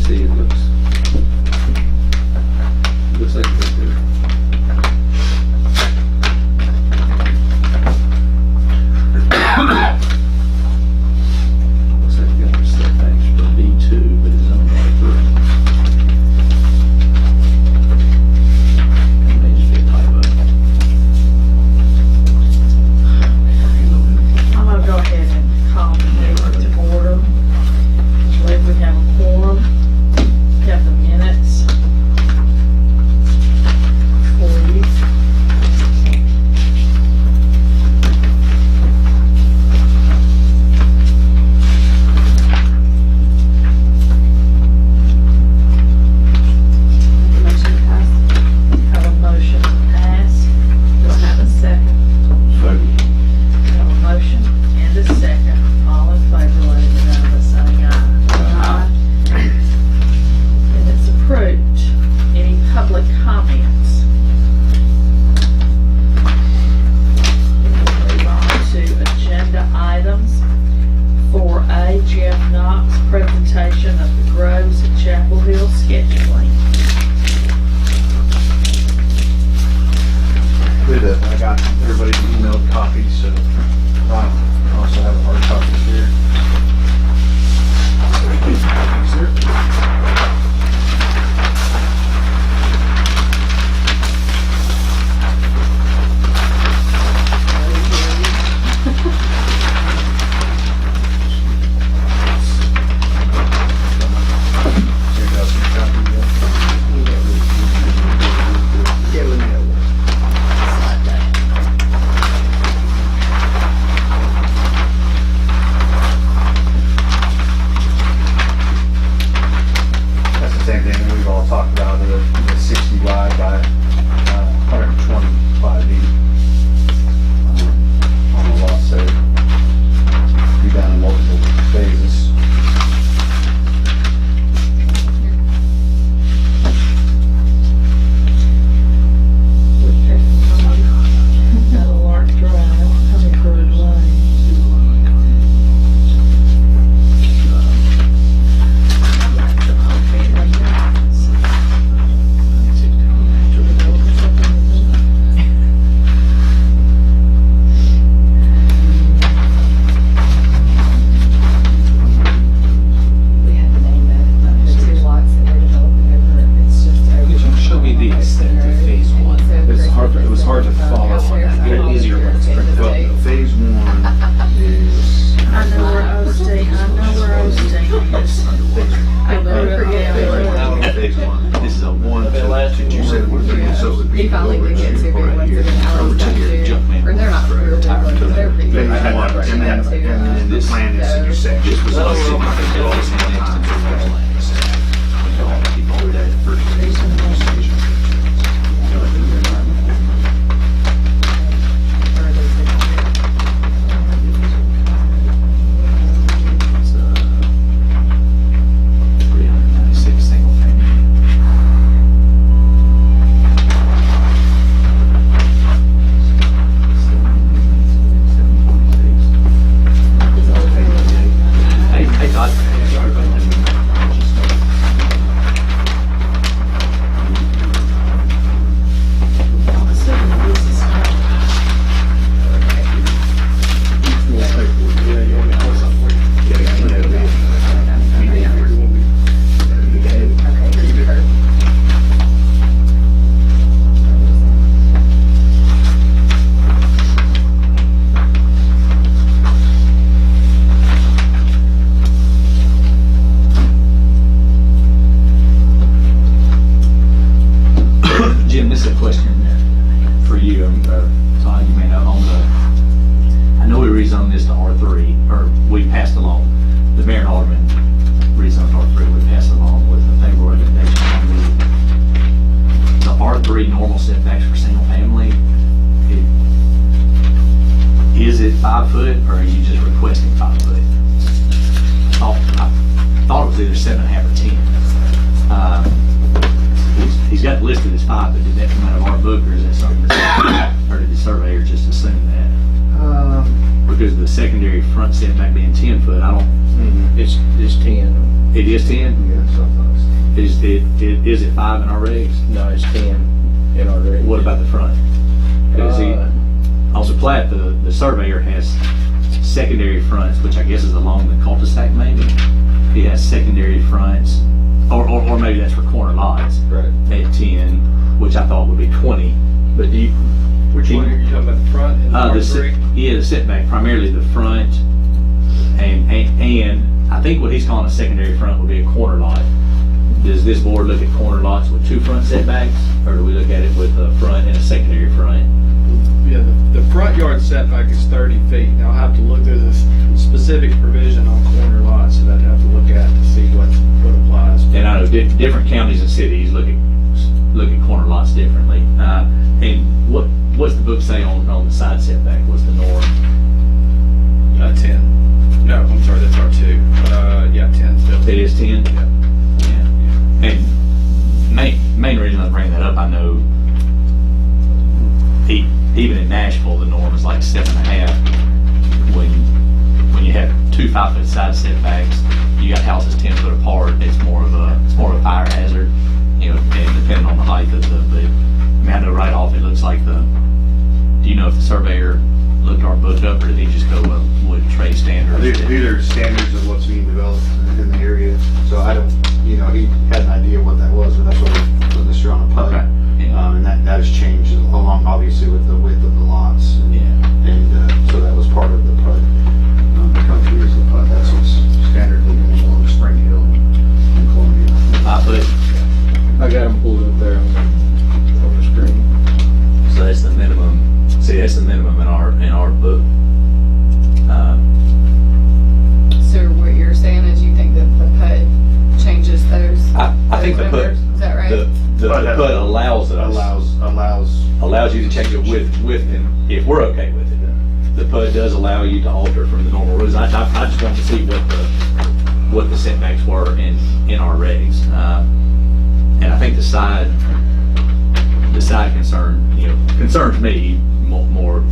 see, it looks like it's there. Looks like you got the setbacks for B2, but it's on R3. It may just be a typo. I'm gonna go ahead and call the meeting to order. I believe we have a quorum. We have the minutes for you. Have a motion to pass. Do I have a second? We have a motion and a second. All in favor, let it be known by saying aye. And it's approved. Any public comments? We'll move on to agenda items. 4A, Jeff Knox, presentation of the Groves at Chapel Hill scheduling. Good, I got everybody's emailed copies, so I also have a hard copy here. That's the same thing we've all talked about, the 60 wide by 125 deep on the lot, so be done in multiple phases. Got a Lark Drive, Hummingbird Lane. We had to name the two lots that we're developing over, it's just over. Show me the extent of phase one. It was hard to follow on that. Get it easier when it's printed. Well, phase one is. I know where Osteen, I know where Osteen is. I never forget Out where. on phase one. This is a one. You said it would be, so it would be. He finally over could get to two big right ones here. that an hour Over to got here. to, or they're not real big ones, but they're big. Phase I had one, that right. and then the plan is to do sections. This was all city. It all city next to the lands. We don't have to keep all that at first. It's 396 single family. Hey, Todd. Jim, this is a question for you, Todd, you may know, I know we rezoned this to R3, or we passed along, the mayor and alderman rezoned R3, we passed along with a favorable recommendation on the R3 normal setbacks for single family. Is it 5 foot, or are you just requesting 5 foot? I thought it was either 7.5 or 10. He's got it listed as 5, but did that come out of our book, or is that something, or did the surveyor just assume that? Because of the secondary front setback being 10 foot, I don't, It's 10. It is 10? Yeah, so I thought. Is it 5 in our regs? No, it's 10 in our reg. What about the front? Because Uh, on the plat, the surveyor has secondary fronts, which I guess is along the cul-de-sac maybe. He has secondary fronts, or maybe that's for corner lots Right. at 10, which I thought would be 20. But do you? Which one are you talking about, the front and the R3? Yeah, the setback, primarily the front, and I think what he's calling a secondary front would be a corner lot. Does this board look at corner lots with 2 front setbacks, or do we look at it with a front and a secondary front? Yeah, the front yard setback is 30 feet. Now, I'll have to look through this specific provision on corner lots that I'd have to look at to see what applies. And I know different counties and cities look at corner lots differently. And what's the book say on the side setback? What's the norm? 10. No, I'm sorry, that's R2. Yeah, 10 still. It is 10? Yeah. And main reason I bring that up, I know even in Nashville, the norm is like 7.5. When you have 2 5-foot side setbacks, you got houses 10 foot apart, it's more of a fire hazard, you know, and depending on the height of I mean, I know right off, it looks like do you know if the surveyor looked our book up, or did he just go with trade standards? These are standards of what's being developed in the area, so I don't, he had an idea what that was, but that's what we put this on a PUD. Okay. Yeah. And that has changed along, obviously, with the width of the lots. And so that was part of the PUD. The country is the PUD, that's what's standardly going along Spring Hill and Columbia. 5 foot. I got them pulled up there on the screen. So that's the minimum. See, that's the minimum in our book. So what you're saying is you think that the PUD changes those? I think the numbers? PUD, Is that right? the PUD allows us, allows you to change it with, and if we're okay with it. The PUD does allow you to alter from the normal rules. I just wanted to see what the setbacks were in our regs. And I think the side concern, concerns me more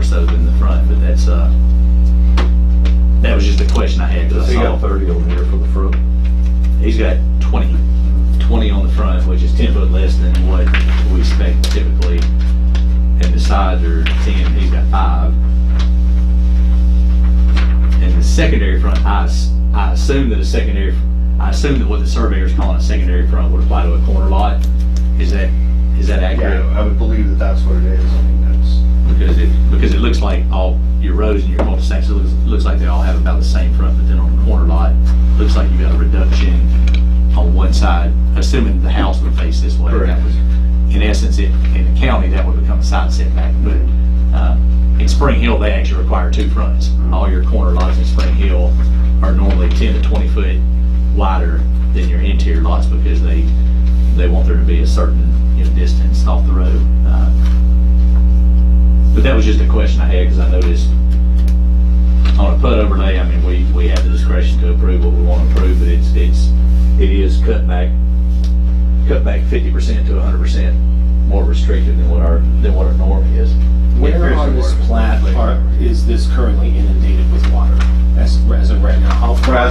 so than the front, but that was just a question I had. So you got 30 over here for the front. He's got 20 on the front, which is 10 foot less than what we expect typically. And the sides are 10, he's got 5. And the secondary front, I assume that what the surveyor's calling a secondary front would apply to a corner lot. Is that accurate? Yeah, I would believe that that's what it is. I mean, that's. Because it looks like all your roads and your cul-de-sacs, it looks like they all have about the same front, but then on the corner lot, looks like you've got a reduction on one side, assuming the house would face this way. Correct. That was, in essence, in the county, that would become a side setback, but in Spring Hill, they actually require 2 fronts. All your corner lots in Spring Hill are normally 10 to 20 foot wider than your interior lots because they want there to be a certain distance off the road. But that was just a question I had because I noticed on a PUD overlay, I mean, we have the discretion to approve what we want to approve, but it is cut back 50% to 100% more restrictive than what our norm is. Where on this plat is this currently inundated with water? As of right now, how far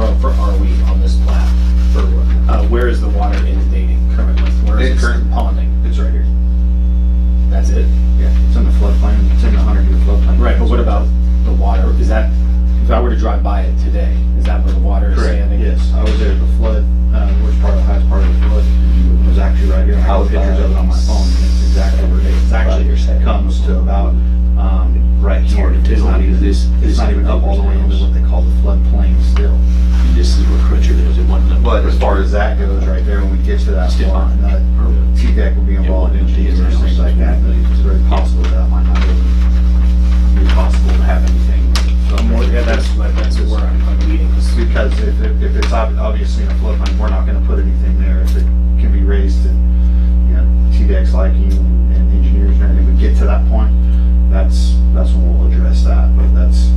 over are we on this plat? Where is the water inundating currently? Where is it ponding? It's right here. That's it? Yeah, it's in the floodplain, it's in the 100-year floodplain. Right, but what about the water? Is that, if I were to drive by it today, is that where the water is standing? Yes, I was there at the flood, which part of the highest part of the flood. It was actually right here. I have pictures of it on my phone, and it's exactly where it is. It's actually comes to about right here. It's not even up all the way into what they call the floodplain still. This is where Crutcher lives. It wasn't. But as far as that goes, right there, when we get to that Still point, TDEC will be involved in things like that. But it's very possible that might not be possible to have anything. Yeah, that's where I'm leading. Because if it's obviously in a floodplain, we're not going to put anything there. If it can be raised to, TDEC's liking and engineers and everything, we get to that point, that's when we'll address that. But that's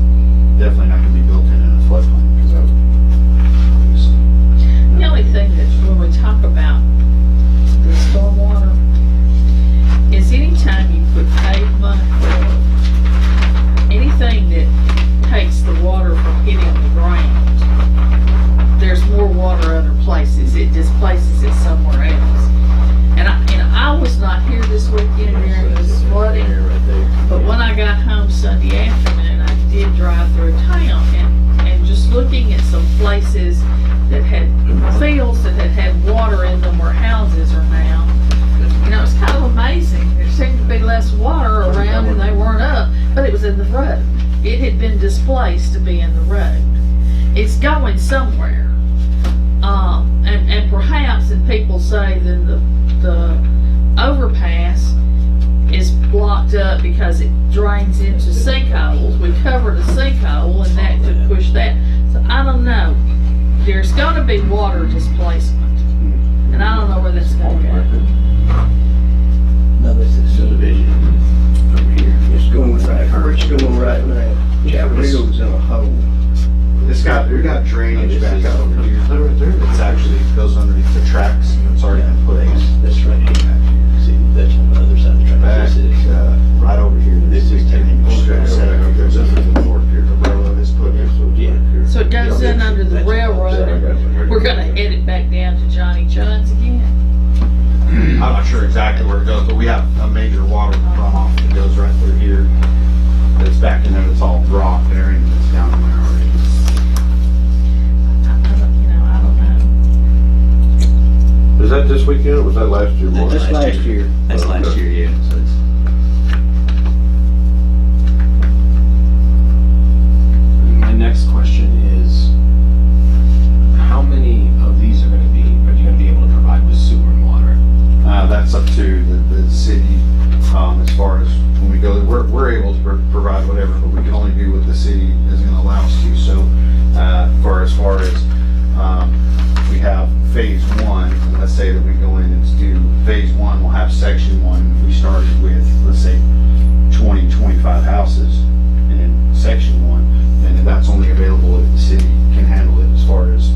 definitely not going to be built in a floodplain because that would obviously. The only thing that when we talk about the stormwater is anytime you put pavement or anything that takes the water from hitting the ground, places, it displaces it somewhere else. And I was not here this weekend during this flooding, but when I got home Sunday afternoon, I did drive through town and just looking at some places that had fields that had water in them where houses are now. You know, it's kind of amazing. There seemed to be less water around and they weren't up, but it was in the road. It had been displaced to be in the road. It's going somewhere. And perhaps, and people say that the overpass is blocked up because it drains into sinkholes. We covered a sinkhole and that could push that. So I don't know. There's going to be water displacement. And I don't know where that's going to go. No, this is subdivision over here. It's going right now. Chapel's in a hole. We got drainage back out over here. It's actually goes underneath the tracks, and it's already been put in. That's right here. See, that's on the other side of the track. Back, This is, right over here. This is 10-inch strip set up. Goes under the fork here. The railroad is put in. yeah. So it goes in under the railroad and we're going to head it back down to Johnny John's again. I'm not sure exactly where it goes, but we have a major water runoff that goes right through here. It's back in there. It's all rock there, and it's down in there already. I don't know. Is that this weekend or was that last year? Mark? This last year. That's last year, yeah. So it's, My next question is, how many of these are you going to be able to provide with sewer and water? That's up to the city, as far as when we go, we're able to provide whatever, but we can only do what the city is gonna allow us to. So, as far as, we have phase one, and let's say that we go in and do phase one, we'll have section one. We started with, let's say, 20, 25 houses in section one, and then that's only available if the city can handle it as far as,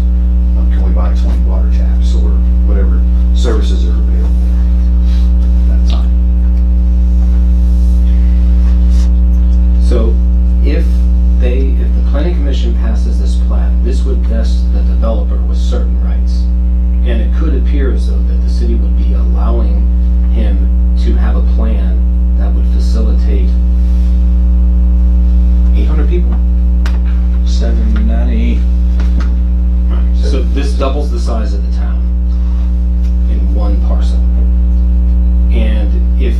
can we buy 20 water taps or whatever services are available at that time. So if the planning commission passes this plat, this would vest the developer with certain rights. And it could appear as though that the city would be allowing him to have a plan that would facilitate 800 people. 790. So this doubles the size of the town in one parcel. And if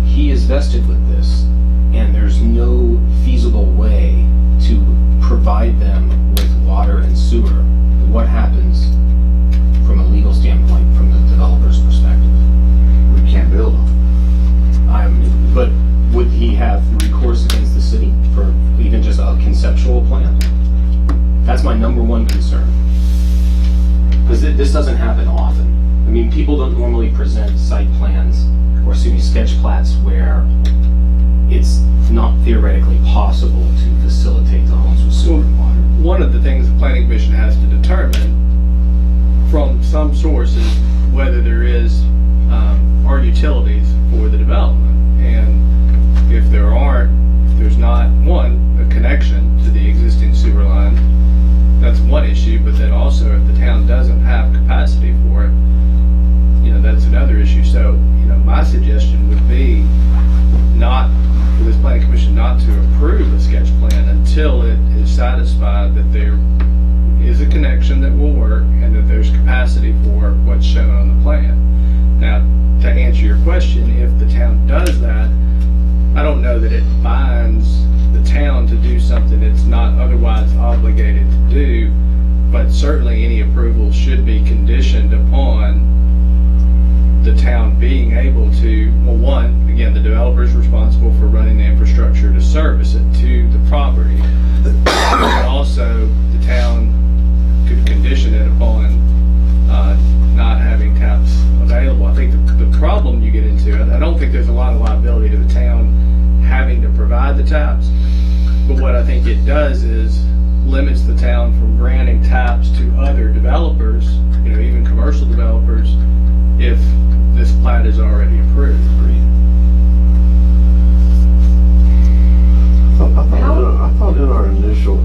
he is vested with this, and there's no feasible way to provide them with water and sewer, what happens from a legal standpoint, from the developer's perspective? We can't build them. But would he have recourse against the city for even just a conceptual plan? That's my number one concern. Because this doesn't happen often. I mean, people don't normally present site plans, or sketch plats where it's not theoretically possible to facilitate the homes with sewer and water. One of the things the planning commission has to determine from some sources whether there are utilities for the development. And if there's not, one, a connection to the existing sewer line, that's one issue, but then also if the town doesn't have capacity for it, that's another issue. So, my suggestion would be not, for this planning commission not to approve a sketch plan until it is satisfied that there is a connection that will work and that there's capacity for what's shown on the plan. Now, to answer your question, if the town does that, I don't know that it binds the town to do something it's not otherwise obligated to do, but certainly any approval should be conditioned upon the town being able to, well, one, again, the developer is responsible for running the infrastructure to service it to the property. But also, the town could condition it upon not having taps available. I think the problem you get into, I don't think there's a lot of liability to the town having to provide the taps, but what I think it does is limits the town from granting taps to other developers, even commercial developers, if this plat is already approved. I thought in our initial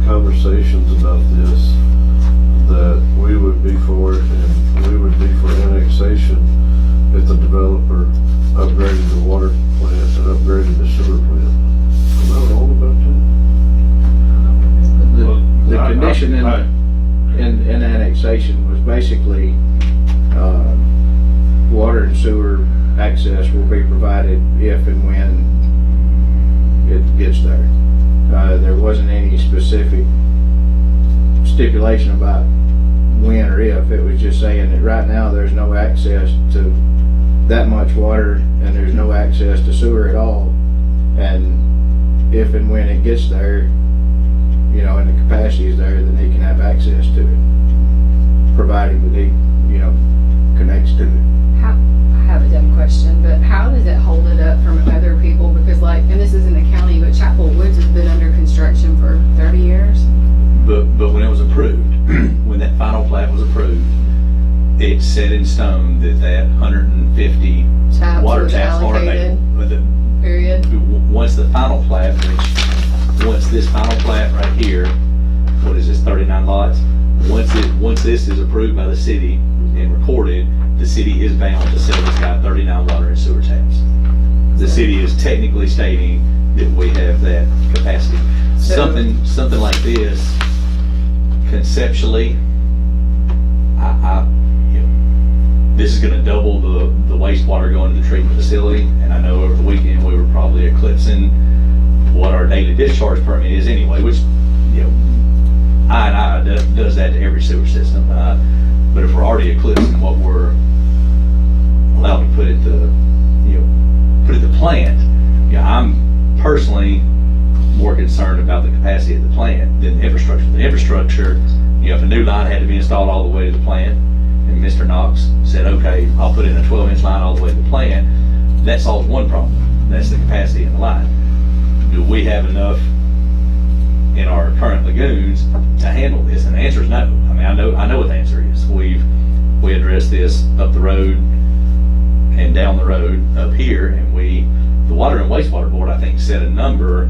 conversations about this that we would be for it, and we would be for annexation if the developer upgraded the water plant and upgraded the sewer plant. Am I wrong about that? The condition in annexation was basically, water and sewer access will be provided if and when it gets there. There wasn't any specific stipulation about when or if. It was just saying that right now there's no access to that much water and there's no access to sewer at all. And if and when it gets there, you know, and the capacity is there, then they can have access to it, providing that he, you know, connects to it. I have a dumb question, but how does it hold it up from other people? Because like, and this is in the county, but Chapel Woods has been under construction for 30 years. But when it was approved, when that final plat was approved, it's set in stone that 150 Taps water was taps are allocated. available. Period. Once the final plat, once this final plat right here, what is this, 39 lots? Once this is approved by the city and recorded, the city is bound to sell this guy 39 water and sewer taps. The city is technically stating that we have that capacity. So- Something like this, conceptually, you know, this is gonna double the wastewater going to the treatment facility, and I know over the weekend we were probably eclipsing what our daily discharge permit is anyway, which, you know, I does that to every sewer system, but if we're already eclipsing what we're allowed to put at the plant, you know, I'm personally more concerned about the capacity of the plant than the infrastructure. The infrastructure, you know, if a new line had to be installed all the way to the plant, and Mr. Knox said, okay, I'll put in a 12-inch line all the way to the plant, that solves one problem. That's the capacity in the line. Do we have enough in our current lagoons to handle this? And the answer is no. I mean, I know what the answer is. We addressed this up the road and down the road up here, and the Water and Wastewater Board, I think, set a number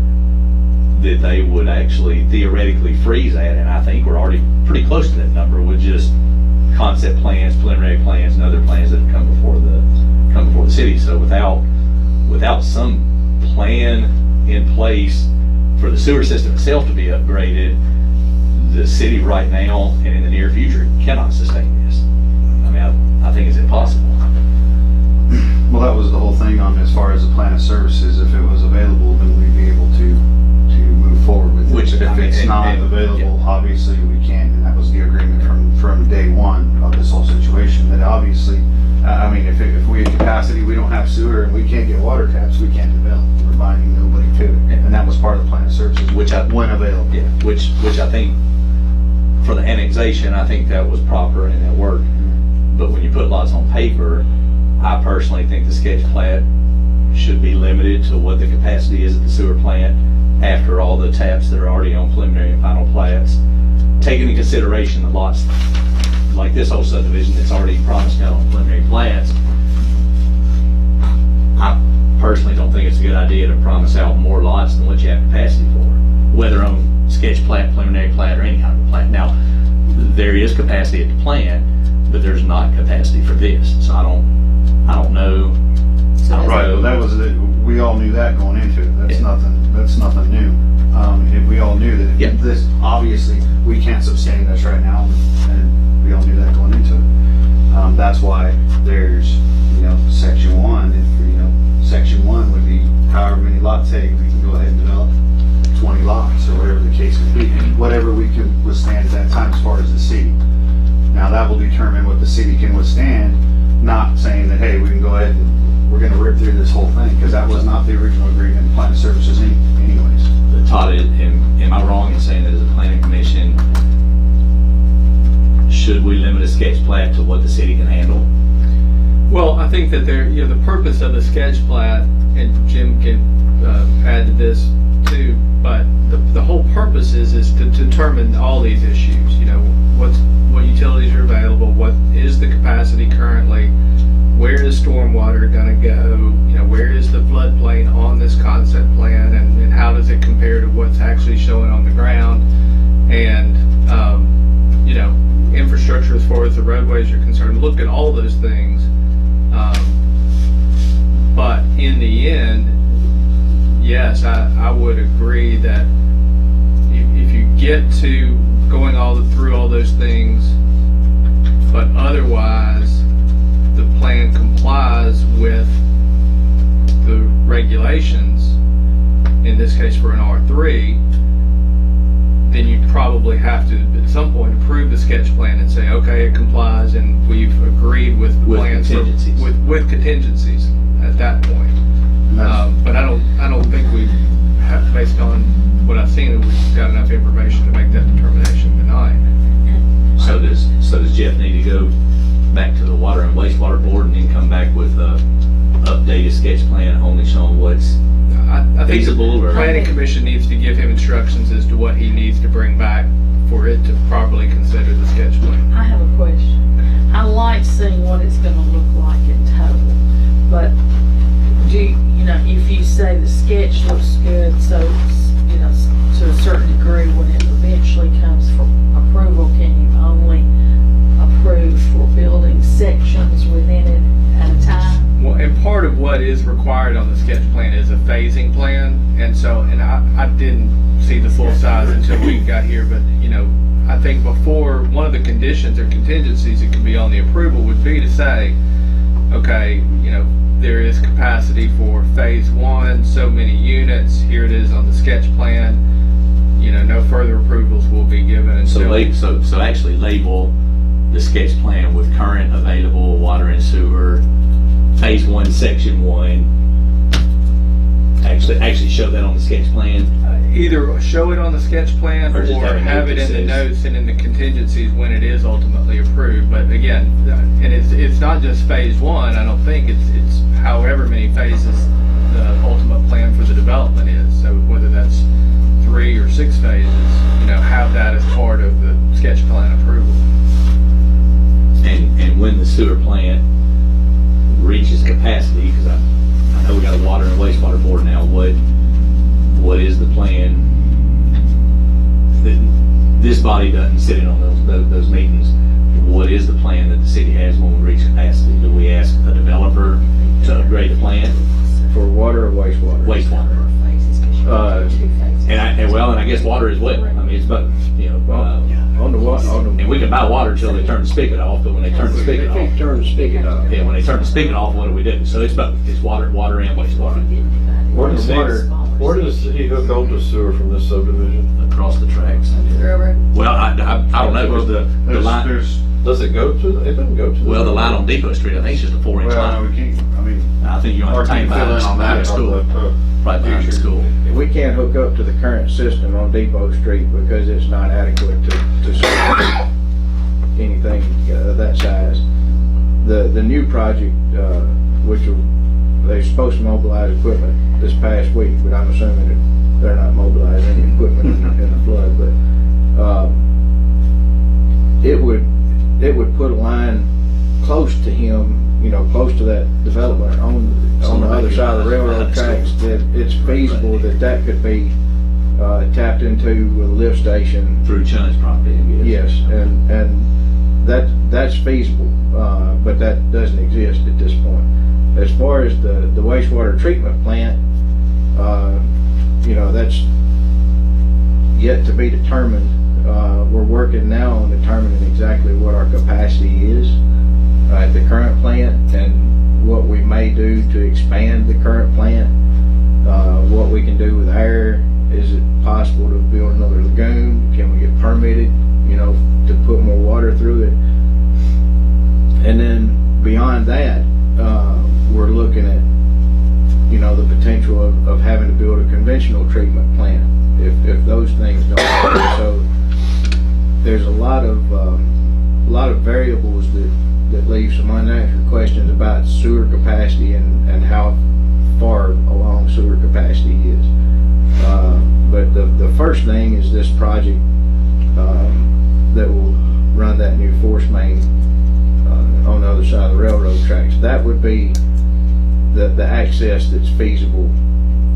that they would actually theoretically freeze at, and I think we're already pretty close to that number with just concept plans, preliminary plans, and other plans that have come before the city. So without some plan in place for the sewer system itself to be upgraded, the city right now and in the near future cannot sustain this. I mean, I think it's impossible. Well, that was the whole thing on as far as the plan of services. If it was available, then we'd be able to move forward with it. Which, If I mean, it's not and- available, yeah. obviously we can't, and that was the agreement from day one of this whole situation, that obviously, I mean, if we had capacity, we don't have sewer, and we can't get water taps, we can't develop. We're binding nobody to it. And that was part of the plan of services, Which I- when available. Yeah, which I think, for the annexation, I think that was proper and it worked. But when you put lots on paper, I personally think the sketch plat should be limited to what the capacity is at the sewer plant after all the taps that are already on preliminary and final plats. Taking into consideration the lots, like this whole subdivision that's already promised out on preliminary plats, I personally don't think it's a good idea to promise out more lots than what you have capacity for, whether on sketch plat, preliminary plat, or any kind of a plat. Now, there is capacity at the plant, but there's not capacity for this, so I don't know. Right, well, that was, we all knew that going into it. That's nothing new. And we all knew that Yeah. this, obviously, we can't sustain this right now, and we all knew that going into it. That's why there's, section 1, section 1 would be however many lots, hey, we can go ahead and develop 20 lots, or whatever the case may be. Whatever we can withstand at that time as far as the city. Now, that will determine what the city can withstand, not saying that, hey, we can go ahead and we're gonna rip through this whole thing, because that was not the original agreement in plan of services anyways. But Todd, am I wrong in saying that as a planning commission, should we limit a sketch plat to what the city can handle? Well, I think that the purpose of the sketch plat, and Jim can add to this too, but the whole purpose is to determine all these issues. What utilities are available, what is the capacity currently, where is stormwater going to go, where is the floodplain on this concept plan, and how does it compare to what's actually showing on the ground, and infrastructure infrastructure as far as the roadways are concerned, look at all those things. But in the end, yes, I would agree that if you get to going through all those things, but otherwise the plan complies with the regulations, in this case for an R3, then you'd probably have to at some point approve the sketch plan and say, okay, it complies and we've agreed with the With plans contingencies. with contingencies at that point. But I don't think we have, based on what I've seen, we've got enough information to make that determination tonight. So does Jeff need to go back to the Water and Wastewater Board and then come back with a updated sketch plan only showing what's I think the feasible or? planning commission needs to give him instructions as to what he needs to bring back for it to properly consider the sketch plan. I have a question. I like seeing what it's gonna look like in total, but if you say the sketch looks good, so, to a certain degree, when it eventually comes for approval, can you only approve for building sections within it at a time? Well, and part of what is required on the sketch plan is a phasing plan, and I didn't see the full size until we got here, but, I think before, one of the conditions or contingencies that could be on the approval would be to say, okay, there is capacity for phase 1, so many units, here it is on the sketch plan, no further approvals will be given until. So actually label the sketch plan with current available water and sewer, phase 1, section 1. Actually show that on the sketch plan. Either show it on the sketch plan Or or just have it in the says- notes and in the contingencies when it is ultimately approved. But again, and it's not just phase 1, I don't think, it's however many phases the ultimate plan for the development is. So whether that's 3 or 6 phases, have that as part of the sketch plan approval. And when the sewer plant reaches capacity, because I know we got a water and wastewater board now, what is the plan? This body doesn't sit in on those meetings. What is the plan that the city has when we reach capacity? Do we ask a developer to upgrade the plant? For water or wastewater? Wastewater. And I guess water as well. I mean, it's both, On the and we can buy water till they turn the spigot off, but when they turn the spigot off, turn the spigot off. yeah, when they turn the spigot off, what do we do? So it's both. It's water and wastewater Where does he hook on to sewer from this subdivision? across the tracks. Well, I don't know. 'Cause the line, Does it go to, it doesn't go to? well, the line on Depot Street, I think it's just a 4-inch Well, line. we can't, I think you're on or the can tank you fill in on that? school. Right behind the school. We can't hook up to the current system on Depot Street because it's not adequate to serve anything that size. The new project, which they're supposed to mobilize equipment this past week, but I'm assuming that they're not mobilizing any equipment in the flood, but it would put a line close to him, close to that development on the other side of the railroad tracks, that it's feasible that could be tapped into with a lift station. Through Chun's property, I guess. Yes, and that's feasible, but that doesn't exist at this point. As far as the wastewater treatment plant, that's yet to be determined. We're working now on determining exactly what our capacity is at the current plant and what we may do to expand the current plant, what we can do with air. Is it possible to build another lagoon? Can we get permitted, to put more water through it? And then beyond that, we're looking at, the potential of having to build a conventional treatment plant if those things don't happen. So there's a lot of variables that leave some unanswered questions about sewer capacity and how far along sewer capacity is. But the first thing is this project that will run that new force main on the other side of the railroad tracks. That would be the access that's feasible.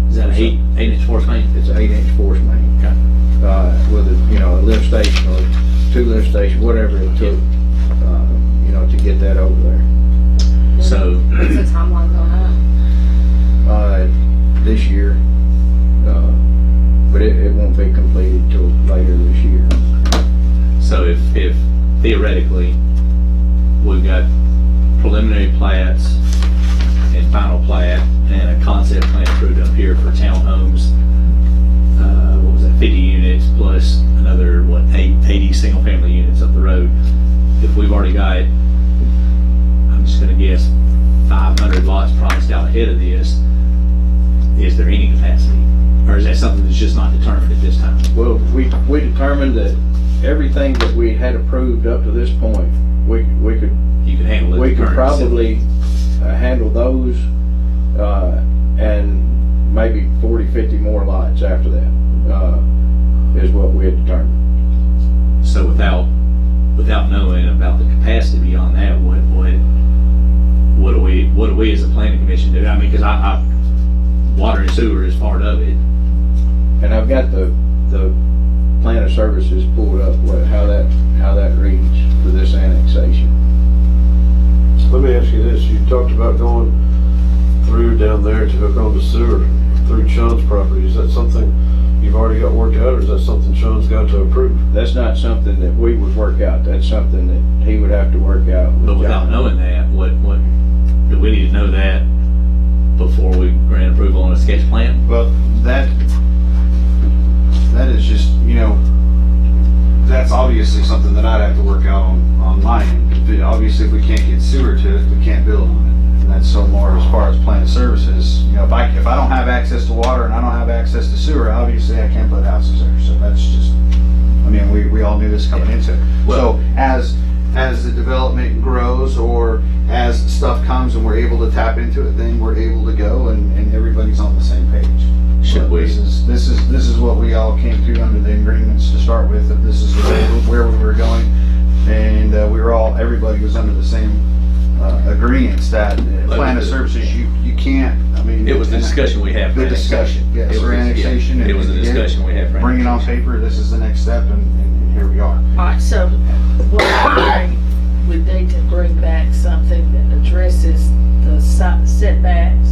Is that an 8-inch force main? It's an 8-inch force main. Okay. With a lift station or 2 lift stations, whatever it took theoretically, we've got preliminary plats and final plat and a concept plan approved up here for townhomes. What was that, 50 units plus another, 80 single-family units up the road. If we've already got, I'm just gonna guess, 500 lots promised out ahead of this, is there any capacity? Or is that something that's just not determined at this time? Well, we determined that everything that we had approved up to this point, we could, You can handle it. we could current- probably handle those, and maybe 40, 50 more lots after that, is what we had determined. So without knowing about the capacity beyond that, what do we as a planning commission do? I mean, because I water and sewer is part of it. And I've got the plan of services pulled up, how that reads for this annexation. Let me ask you this, you talked about going through down there to hook on the sewer through Sean's property. Is that something you've already got worked out, or is that something Sean's got to approve? That's not something that we would work out, that's something that he would have to work out. with But without John. knowing that, what do we need to know that before we grant approval on a sketch plan? Well, that is just, that's obviously something that I'd have to work out on my end. Obviously, if we can't get sewer to it, we can't build on it. And that's so more as far as plan of services. If I don't have access to water and I don't have access to sewer, obviously I can't put houses there. So that's just, we all knew this coming into it. Well- So as the development grows or as stuff comes and we're able to tap into it, then we're able to go and everybody's on the same page. Should we? This is what we all came to under the agreements to start with, that this is where we were going. And everybody was under the same agreements that plan of services, you can't, It was the discussion we had. for The discussion, annexation. yes, It was- for annexation. yeah, It was the and discussion we had for Bring it on annexation. paper, this is the next step, and here we are. All right, so what we need to bring back something that addresses the setbacks.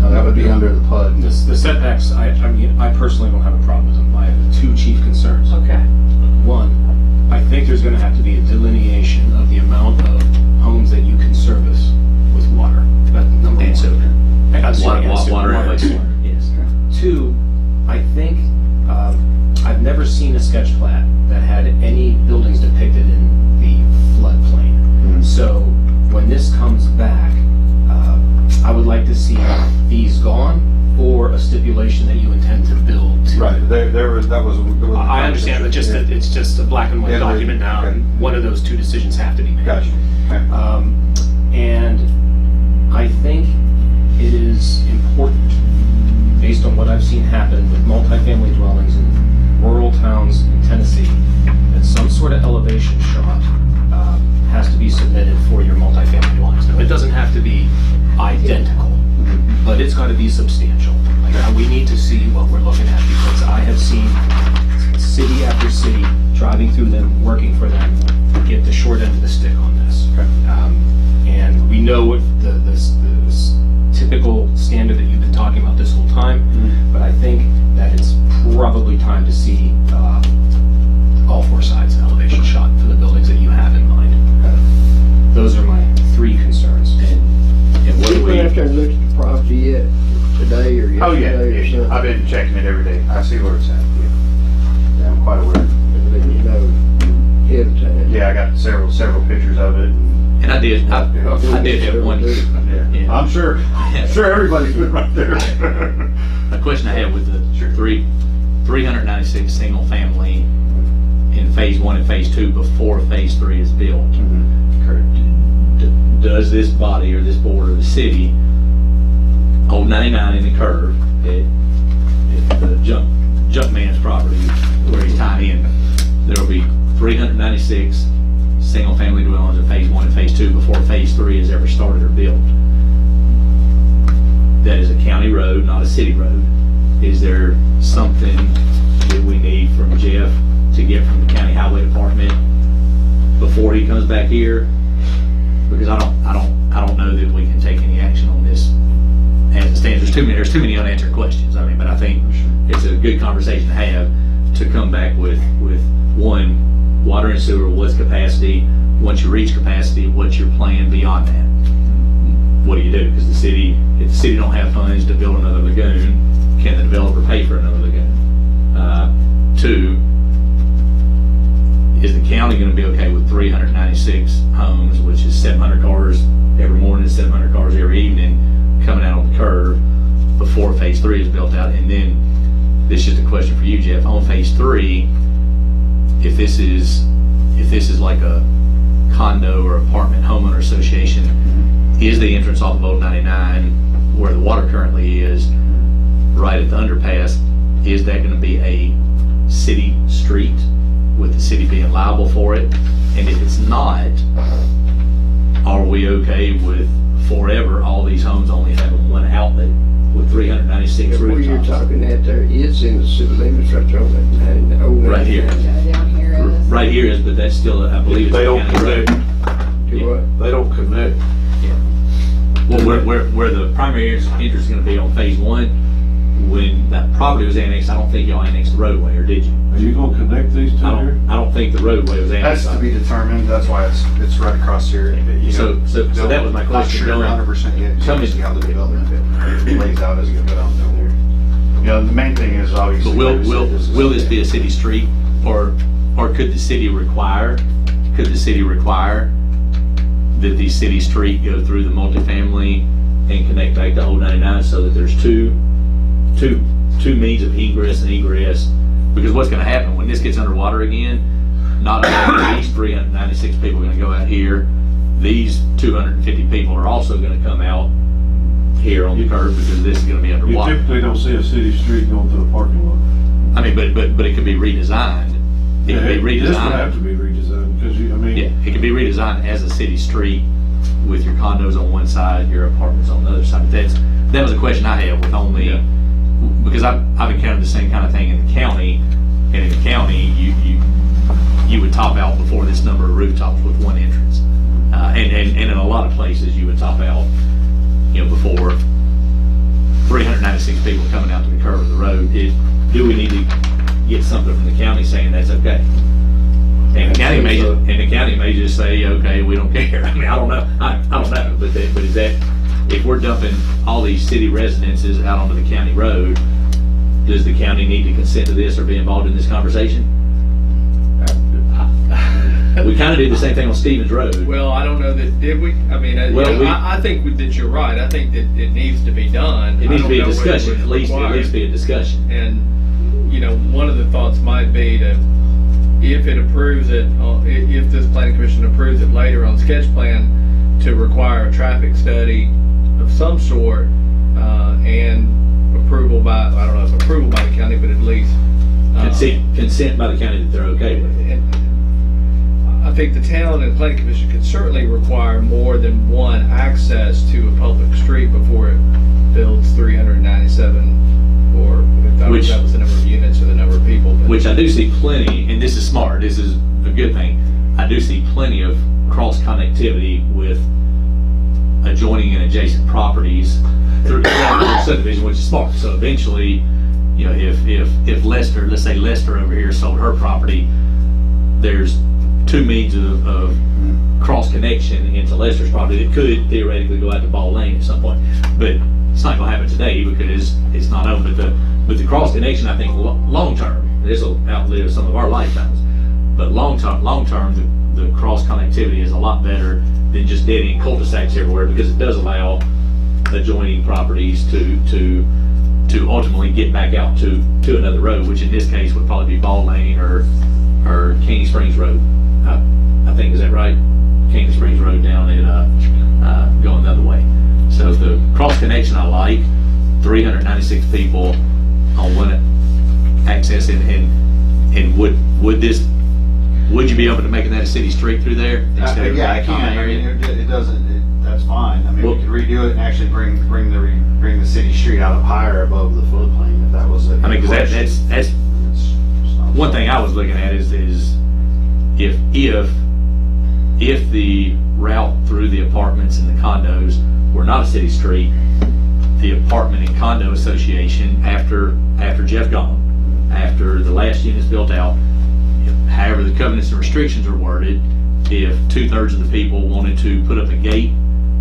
Now, that would be under the PUD. The setbacks, I personally don't have a problem with them. I have two chief concerns. Okay. One, I think there's gonna have to be a delineation of the amount of homes that you can service with water. That's number one. And sewer. Water, Water and wastewater, yes. Two, I think, I've never seen a sketch plat that had any buildings depicted in the floodplain. So when this comes back, I would like to see these gone or a stipulation that you intend to build to. That was. I understand, but just that it's just a black and white Yeah, document now, okay. and one of those two decisions have to be made. Gotcha. Okay. And I think it is important, based on what I've seen happen with multifamily dwellings in rural towns in Tennessee, that some sort of elevation shot has to be submitted for your multifamily dwellings. Now, it doesn't have to be identical, but it's got to be substantial. Like, we need to see what we're looking at, because I have seen city after city, driving through them, working for them, get the short end of the stick on this. And we know what the typical standard that you've been talking about this whole time, but I think that it's probably time to see all four sides elevation shot for the buildings that you have in mind. Those are my three concerns. And what do You we? went after and looked at the property yet, today or Oh, yeah, yesterday or yeah, something? I've been checking it every day. I see where it's at. Yeah, I'm quite aware. Letting you know ahead of time. Yeah, I got several pictures of it. And I did have one. Yeah. I'm sure everybody's been right there. A question I had with the 396 single family in phase 1 and phase 2 before phase 3 is built. Does this body or this board or the city hold 99 in the curve at the junk man's property where he's tied in? There will be 396 single family dwellings in phase 1 and phase 2 before phase 3 is ever started or built. That is a county road, not a city road. Is there something that we need from Jeff to get from the county highway department before he comes back here? Because I don't know that we can take any action on this as it stands. There's too many unanswered questions. But I think it's a good conversation to have. to come back with one, water and sewer, what's capacity? Once you reach capacity, what's your plan beyond that? What do you do? Because if the city don't have funds to build another lagoon, can the developer pay for another lagoon? Two, is the county going to be okay with 396 homes, which is 700 cars every morning, 700 cars every evening, coming out on the curve before phase 3 is built out? And then, this is just a question for you, Jeff, on phase 3, if this is like a condo or apartment homeowner association, is the entrance off of Old 99 where the water currently is, right at the underpass, is that going to be a city street with the city being liable for it? And if it's not, are we okay with forever all these homes only having one outlet with 396 Where you're rooftops? talking at there is in the city limits right there on that 9. Right here. Yeah, down here it is. Right here is, but that's still, I believe it's They a don't county road. connect, Do what? they don't connect. Well, where the primary interest is going to be on phase 1, when that property was annexed, I don't think y'all annexed the roadway, or did you? Are you gonna connect these two here? I don't think the roadway was annexed. That's to be determined, that's why it's right across here. You So know, that was my question. Not sure 100% yet, Tell me- see how the development lays out as you go down there. You know, the main thing is obviously. But will like I said, will this be a city street, or could the city require that the city street go through the multifamily and connect back to Old 99 so that there's two means of ingress and egress? Because what's going to happen when this gets underwater again, not only are these 396 people going to go out here, these 250 people are also going to come out here on the curb because this is going to be You underwater. typically don't see a city street going through a parking lot. I mean, but it could be redesigned. It could be This would have redesigned. to be redesigned, because I mean. Yeah, it could be redesigned as a city street with your condos on one side, your apartments on the other side. That was a question I had with only, because I've encountered the same kind of thing in the county, and in the county, you would top out before this number of rooftops with one entrance. And in a lot of places, you would top out, before 396 people coming out to the curve of the road. Do we need to get something from the county saying that's okay? And the county may just say, okay, we don't care. I mean, I don't know. I don't know. But is that, if we're dumping all these city residences out onto the county road, does the county need to consent to this or be involved in this conversation? We kind of did the same thing on Stevens Road. Well, I don't know that, did we? I mean, Well, I think that you're right. I think that it needs to be done. It needs I to be a don't know whether discussion, it's at least required. be a discussion. And, one of the thoughts might be to, if it approves it, if this planning commission approves it later on sketch plan, to require a traffic study of some sort, and approval by, I don't know if approval by the county, but at least. Consent by the county that they're okay with it. And I think the town and planning commission could certainly require more than one access to a public street before it builds 397, or if that was the number of units or the number of people. But Which I do see plenty, and this is smart, this is a good thing. I do see plenty of cross connectivity with adjoining and adjacent properties through subdivision, which is smart. So eventually, if Lester, let's say Lester over here sold her property, there's two means of cross connection into Lester's property. It could theoretically go out to Ball Lane at some point, but it's not going to happen today because it's not open. But the cross connection, I think, long term, this will outlive some of our lifetimes. But long term, the cross connectivity is a lot better than just dead end cul-de-sacs everywhere, because it does allow adjoining properties to ultimately get back out to another road, which in this case would probably be Ball Lane or Caney Springs Road. I think, is that right? Caney Springs Road down at going the other way. So the cross connection I like, 396 people on one access, and would you be open to making that a city street through there instead of Yeah, I a can. common I mean, area? it doesn't, that's fine. I mean, Well- we could redo it and actually bring the city street out up higher above the floodplain if that was a. I mean, because that's It's just not- one thing I was looking at is if the route through the apartments and the condos were not a city street, the apartment and condo association, after Jeff gone, after the last unit's built out, however the covenants and restrictions are worded, if 2/3 of the people wanted to put up a gate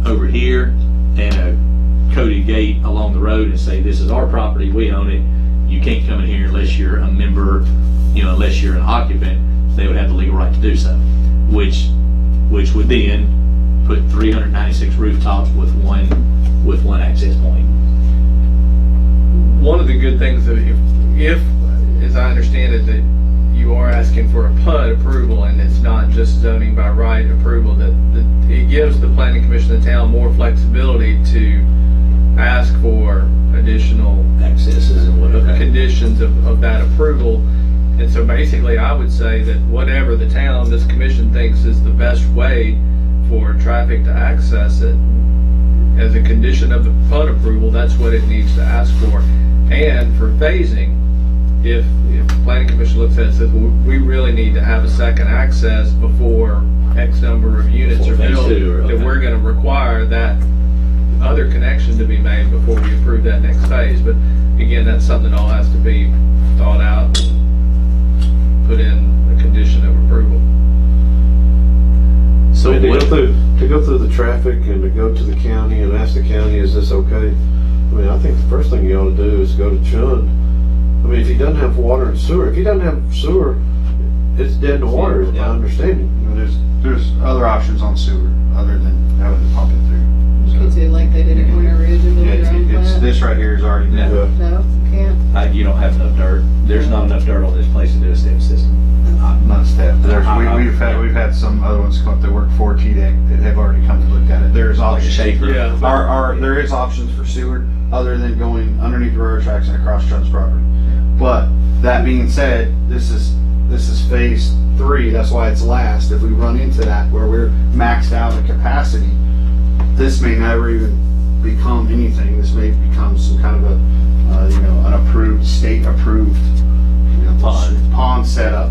over here and a coded gate along the road and say, this is our property, we own it, you can't come in here unless you're a member, unless you're an occupant, they would have the legal right to do so, which would then put 396 rooftops with one access point. One of the good things that if, as I understand it, that you are asking for a PUD approval and it's not just zoning by right approval, that it gives the planning commission of the town more flexibility to ask for additional Accesses and whatever. conditions of that approval. And so basically, I would say that whatever the town, this commission thinks is the best way for traffic to access it, as a condition of the PUD approval, that's what it needs to ask for. And for phasing, if the planning commission looks at it and says, well, we really need to have a second access before X number of units Before are phase built, two, that okay. we're gonna require that other connection to be made before we approve that next phase. But again, that's something that all has to be thought out and put in a condition of approval. So To what, go through the traffic and to go to the county and ask the county, is this okay? I mean, I think the first thing you ought to do is go to Chun. I mean, if he doesn't have water and sewer, if he doesn't have sewer, it's dead in the water, is my Yeah. understanding. You know, there's other options on sewer other than having to pump it through. You could do like they did at Winter Ridge and build Yeah, your own it's plant. this right here is already Yeah. Yeah. No, you can't. you don't have enough dirt, there's not enough dirt on this place to do a step system. Not step. We've had some other ones come up that work for TDEC that have already come to look at it. There's Like a options. shaker. Yeah. There is options for sewer other than going underneath the railroad tracks and across Chun's property. But that being said, this is phase 3. That's why it's last. If we run into that where we're maxed out at capacity, this may never even become anything. This may become some kind of an approved, state approved, pond setup.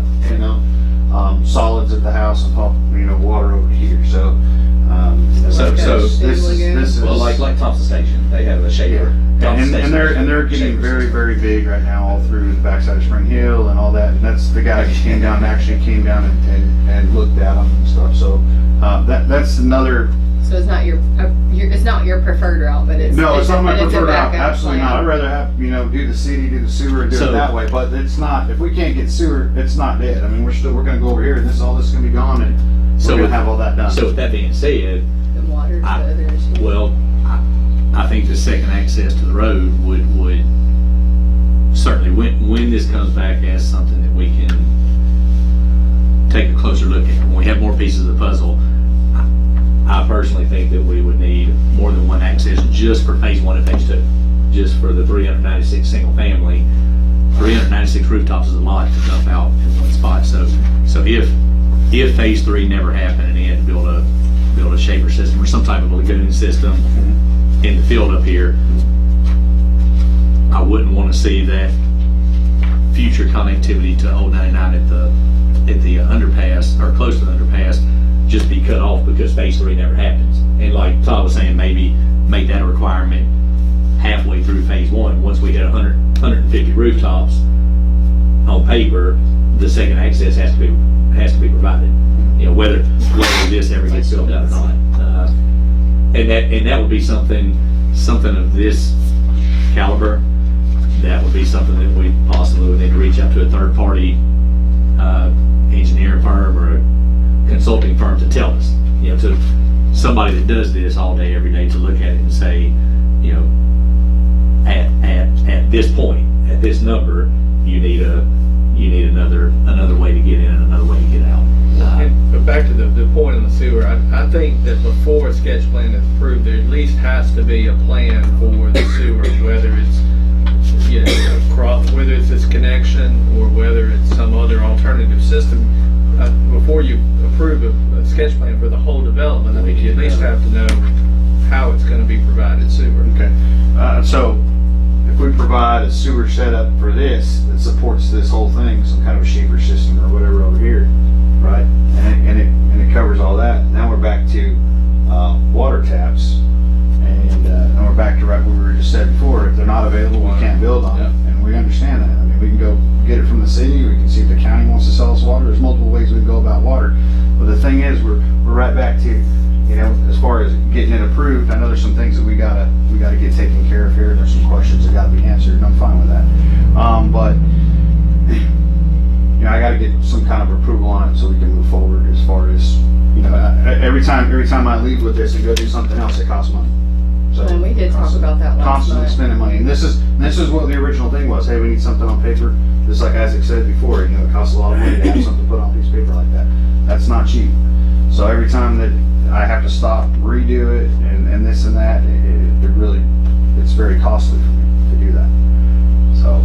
Solids at the house and pump, water over here. So this is Well, like Thompson Station, they have a shaker. Thompson and Station they're has a getting shaker very, system. very big right now, all through the backside of Spring Hill and all that. And that's the guy who came down and looked at them and stuff. So that's another. So it's not it's not your preferred route, but it's. No, it's not my but a preferred route. backup Absolutely plan. not. I'd rather have do the city, do the sewer, and do So- it that way. But it's not. If we can't get sewer, it's not dead. I mean, we're going to go over here, and all this is going to be gone, and So we're going with- to have all that done. So with that being said, The water's the other issue. well, I think the second access to the road would certainly, when this comes back as something that we can take a closer look at, when we have more pieces of the puzzle, I personally think that we would need more than one access just for phase 1 and phase 2, just for the 396 single family. 396 rooftops is a lot to dump out in one spot. So if phase 3 never happened and he had to build a shaper system or some type of lagoon system in the field up here, I wouldn't want to see that future connectivity to Old 99 at the underpass or close to the underpass just be cut off because phase 3 never happens. And like Todd was saying, maybe make that a requirement halfway through phase 1. Once we hit 150 rooftops on paper, the second access has to be provided. Whether this ever gets built out or not. And that would be something of this caliber. That would be something that we possibly would need to reach out to a third party engineering firm or a consulting firm to tell us, to somebody that does this all day, every day, to look at it and say, at this point, at this number, you need another way to get in and another way to get out. But back to the point on the sewer, I think that before a sketch plan is approved, there at least has to be a plan for the sewer, whether it's whether it's this connection or whether it's some other alternative system. Before you approve a sketch plan for the whole development, I think you at least have to know how it's going to be provided sewer. Okay. So if we provide a sewer setup for this that supports this whole thing, some kind of a shaper system or whatever over here, right? And it covers all that. Now we're back to water taps, and we're back to right where we were just said before. If they're not available, we can't build on them, and we understand that. I mean, we can go get the city, we can see if the county wants to sell us water. There's multiple ways we can go about water. But the thing is, we're right back to, you know, as far as getting it approved, I know there's some things that we gotta get taken care of here. There's some questions that gotta be answered, and I'm fine with that. But, you know, I gotta get some kind of approval on it so we can move forward as far as, you know, every time I leave with this and go do something else, it costs money. So And we did talk about that last constantly night. spending money, and this is what the original thing was. Hey, we need something on paper. Just like Isaac said before, you know, it costs a lot of money to have something put on a piece of paper like that. That's not cheap. So every time that I have to stop, redo it, and this and that, it really, it's very costly for me to do that. So,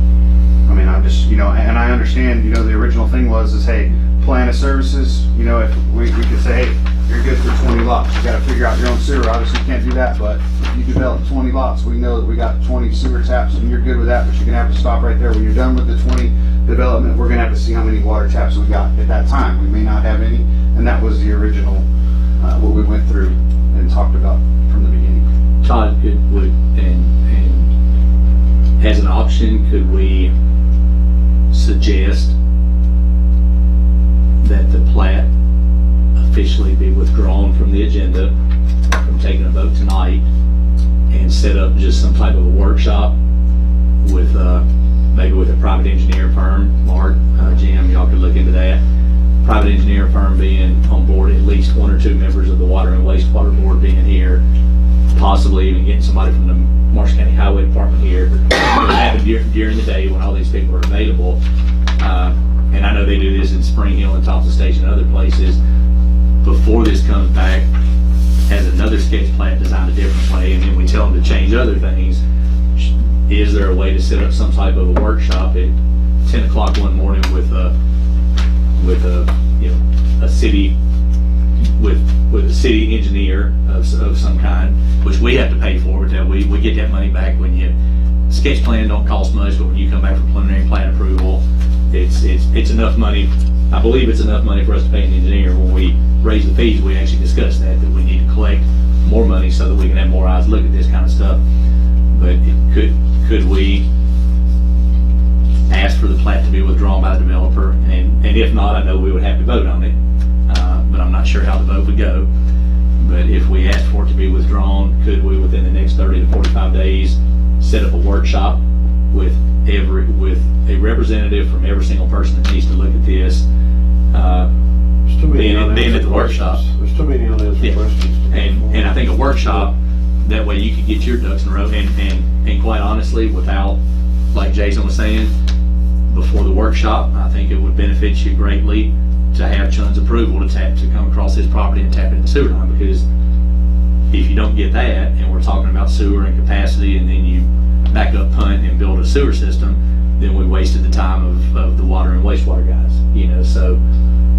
I mean, I just, you know, and I understand, you know, the original thing is, hey, plan of services, you know, if we could say, hey, you're good for 20 lots. You gotta figure out your own sewer. Obviously, you can't do that, but if you develop 20 lots, we know that we got 20 sewer taps, and you're good with that, but you're gonna have to stop right there. When you're done with the 20 development, we're gonna have to see how many water taps we got at that time. We may not have any, and that was the original, what we went through and talked about from the beginning. Todd, and as an option, could we suggest that the plat officially be withdrawn from the agenda, from taking a vote tonight, and set up just some type of a workshop with, maybe with a private engineer firm? Mark, Jim, y'all could look into that. Private engineer firm being on board, at least one or two members of the Water and Wastewater Board being here, possibly even getting somebody from the Marshall County Highway Department here, having during the day when all these people are available. And I know they do this in Spring Hill and Thompson Station and other places. Before this comes back, has another sketch plat designed a different way, and then we tell them to change other things. Is there a way to set up some type of a workshop at 10 o'clock one morning with a city, with a city engineer of some kind, which we have to pay for, that we get that money back when sketch plan don't cost much, but when you come back for preliminary plan approval, it's enough money. I believe it's enough money for us to pay an engineer. When we raise the fees, we actually discussed that we need to collect more money so that we can have more eyes look at this kind of stuff. But could we ask for the plat to be withdrawn by the developer? And if not, I know we would have to vote on it, but I'm not sure how the vote would go. But if we asked for it to be withdrawn, could we, within the next 30 to 45 days, set up a workshop with a representative from every single person that needs to look at this, There's too many being at the unanswered workshop? questions. There's too many unanswered Yeah. questions. And I think a workshop, that way you could get your ducks in a row, and quite honestly, without, like Jason was saying, before the workshop, I think it would benefit you greatly to have Chun's approval to come across his property and tap into the sewer line, because if you don't get that, and we're talking about sewer and capacity, and then you back up, punt, and build a sewer system, then we wasted the time of the water and wastewater guys, you know, so.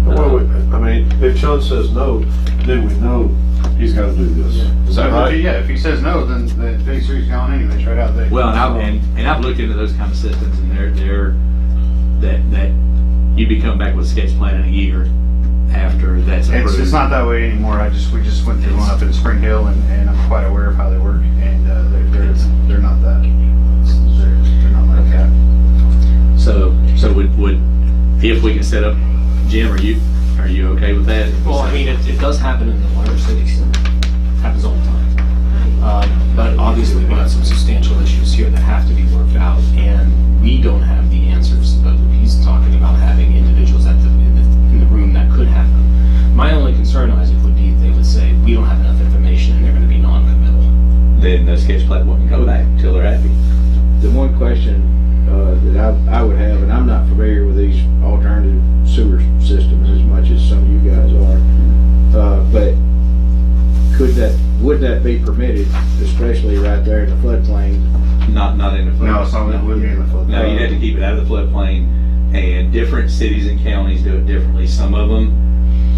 Well, I mean, if Sean says no, then we know he's gotta do this. Is that right? Yeah, if he says no, then the phase three's gone anyway, it's right out there. Well, and I've looked into those kind of systems, and that you be coming back with a sketch plan in a year after that's approved. It's not that way anymore. We just went through one up in Spring Hill, and I'm quite aware of how they work, and they're not that. They're not like that. So would if we can set up, Jim, are you okay with that? Well, I mean, it does happen in the larger cities. It happens all the time. But obviously, we've got some substantial issues here that have to be worked out, and we don't have the answers. But he's talking about having individuals in the room that could happen. My only concern, Isaac, would be they would say, we don't have enough information, and they're going to be non-committal. Then the sketch plan wouldn't come back until they're happy. The one question that I would have, and I'm not familiar with these alternative sewer systems as much as some of you guys are, but would that be permitted, especially right there in the floodplain? Not in the flood. No, some of it would be in the flood. No, you'd have to keep it out of the floodplain, and different cities and counties do it differently. Some of them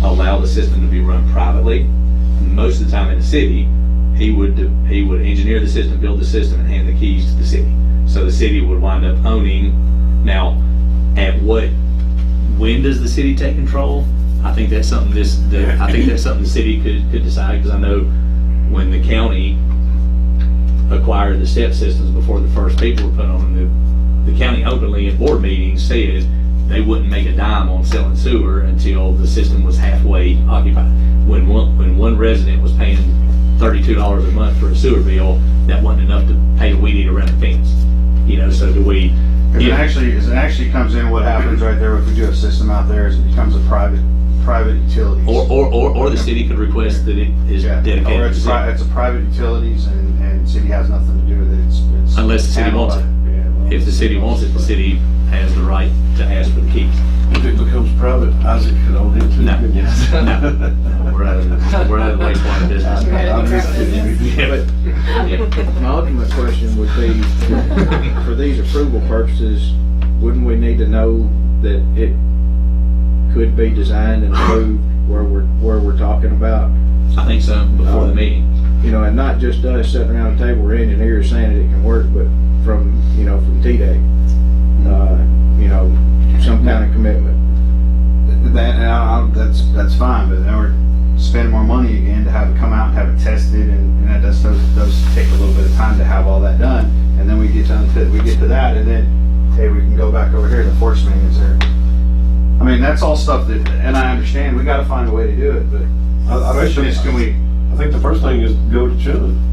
allow the system to be run privately. Most of the time in the city, he would engineer the system, build the system, and hand the keys to the city. So the city would wind up owning. Now, when does the city take control? I think that's something the city could decide, because I know when the county acquired the step systems before the first people were put on them, the county openly in board meetings said, they wouldn't make a dime on selling sewer until the system was halfway occupied. When one resident was paying $32 a month for a sewer bill, that wasn't enough to pay a weed eater around the fence. You know, so do we? As it actually comes in, what happens right there, if we do a system out there, is it becomes a private utility. Or the city could request that it is Yeah, dedicated or to the city. it's a private utilities and city has nothing to do with it. It's Unless the city handled wants it. by- yeah, well, If the city wants it, the city has the right to ask for the keys. If it becomes private, Isaac could own it too. No. couldn't you? No. We're out of the wastewater business. I'm just kidding. Yeah. My ultimate question would be, for these approval purposes, wouldn't we need to know that it could be designed and approved where we're talking about? I think so, before the meeting. You know, and not just us sitting around the table, we're engineers saying that it can work, but from TDEC, you know, some kind of commitment. That's fine, but then we're spending more money again to have it come out and have it tested, and that does take a little bit of time to have all that done, and then we get to that, and then hey, we can go back over here. The force main is there. I mean, that's all stuff that, and I understand we got to find a way to do it, but I question is, can we? I think the first thing is go to Chun.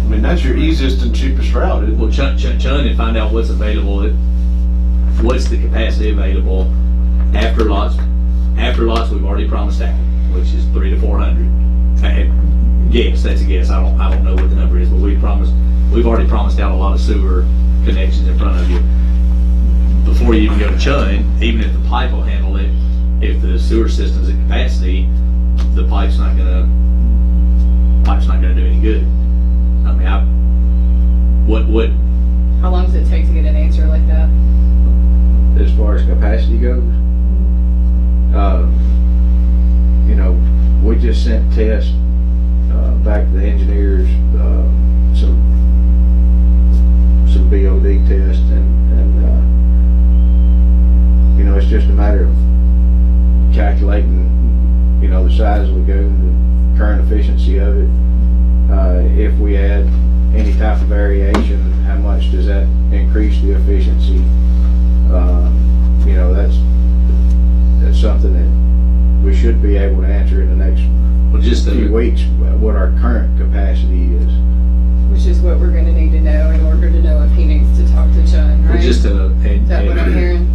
I mean, that's your easiest and cheapest route. Isn't it? Well, chun and find out what's available, what's the capacity available after lots. After lots, we've already promised out, which is 300 to 400. Guess, that's a guess. I don't know what the number is, but we've already promised out a lot of sewer connections in front of you. Before you even go to Chun, even if the pipe will handle it, if the sewer system's at capacity, the pipe's not gonna do any good. I mean, what How long does it take to get an answer like that? As far as capacity goes, you know, we just sent tests back to the engineers, some BOD tests, and you know, it's just a matter of calculating, you know, the size of the lagoon, the current efficiency of it. If we add any type of variation, how much does that increase the efficiency? You know, that's something that we should be able to answer in the next few weeks, what our current capacity is. Which is what we're gonna need to know in order to know if he needs to talk to Chun, right? just Is that what I'm hearing?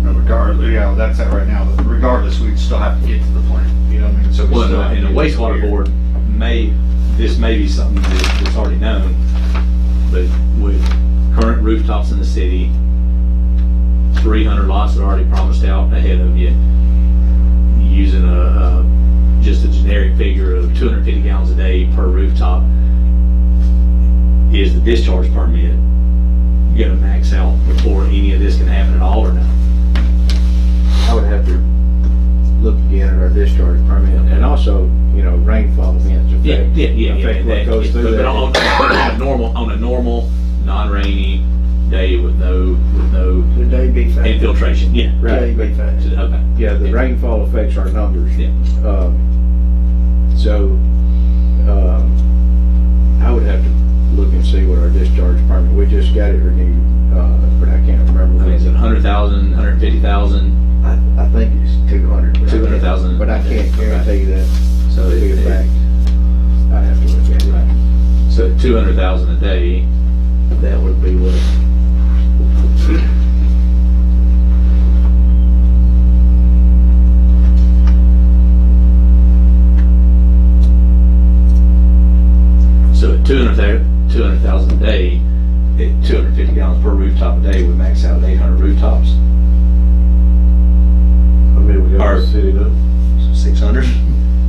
Regardless, yeah, that's it right now. But regardless, we'd still have to get to the point. You know what I mean? So we still have and to the get to wastewater here. board this may be something that's already known, but with current rooftops in the city, 300 lots that are already promised out ahead of you, using just a generic figure of 250 gallons a day per rooftop, is the discharge permit gonna max out before any of this can happen at all, or no? I would have to look again at our discharge permit, and also, you know, rainfall events affect what goes through But that. on a normal, non-rainy day with no The day be fine. infiltration, yeah. Right, but, Okay. yeah, the rainfall affects our numbers. Yeah. So, I would have to look and see what our discharge permit, we just got it renewed, but I can't remember. I mean, is it 100,000, 150,000? I think it's 200. but I can't- 200,000. But I can't guarantee that. So To be a fact. I have to look at it. So 200,000 a day, that would be what? So at 200,000 a day, at 250 gallons per rooftop a day, would max out at 800 rooftops. I mean, we got Or- the city now. 600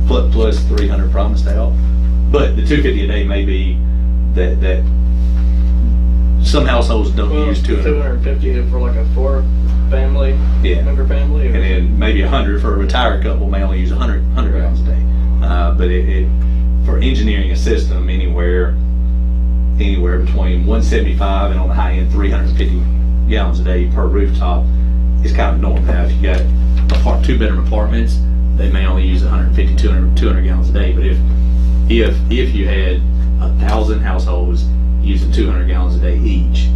plus 300 promised out. But the 250 a day may be that some households don't use 200. 250 for like a four-family, Yeah. member family. And then maybe 100 for a retired couple may only use 100 gallons a day. But it for engineering a system anywhere between 175 and on the high end 350 gallons a day per rooftop is kind of normal. Now if you got two-bedroom apartments, they may only use 150, 200 gallons a day. But if you had 1,000 households using 200 gallons a day each,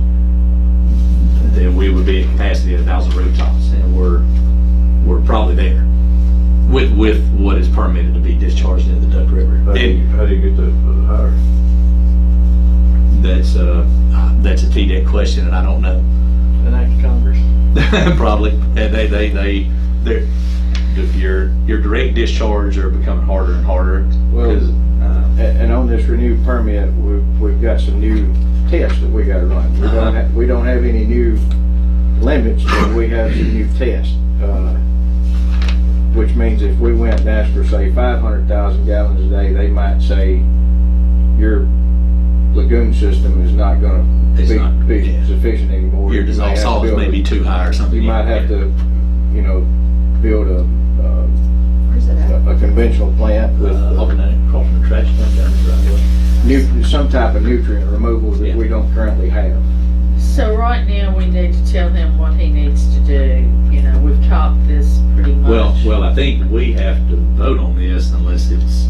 then we would be at capacity of 1,000 rooftops, and we're probably there with what is permitted to be discharged into the Duck River. How do you get that higher? That's a TDEC question, and I don't know. An act of Congress. Probably. And they're your direct discharge are becoming harder and harder. Well, 'Cause, And on this renewed permit, we've got some new tests that we gotta run. We don't have any new limits, but we have some new tests. Which means if we went and asked for, say, 500,000 gallons a day, they might say, your lagoon system is not gonna It's not, be yeah. sufficient anymore. your You may dissolved have to solids build may a- be too high or something. You might have to, build Where's it at? a conventional plant with Alternating crossing the trash can down the driveway. some type of nutrient removal that we don't currently have. So right now, we need to tell him what he needs to do. You know, we've talked this pretty much. Well, I think we have to vote on this unless it's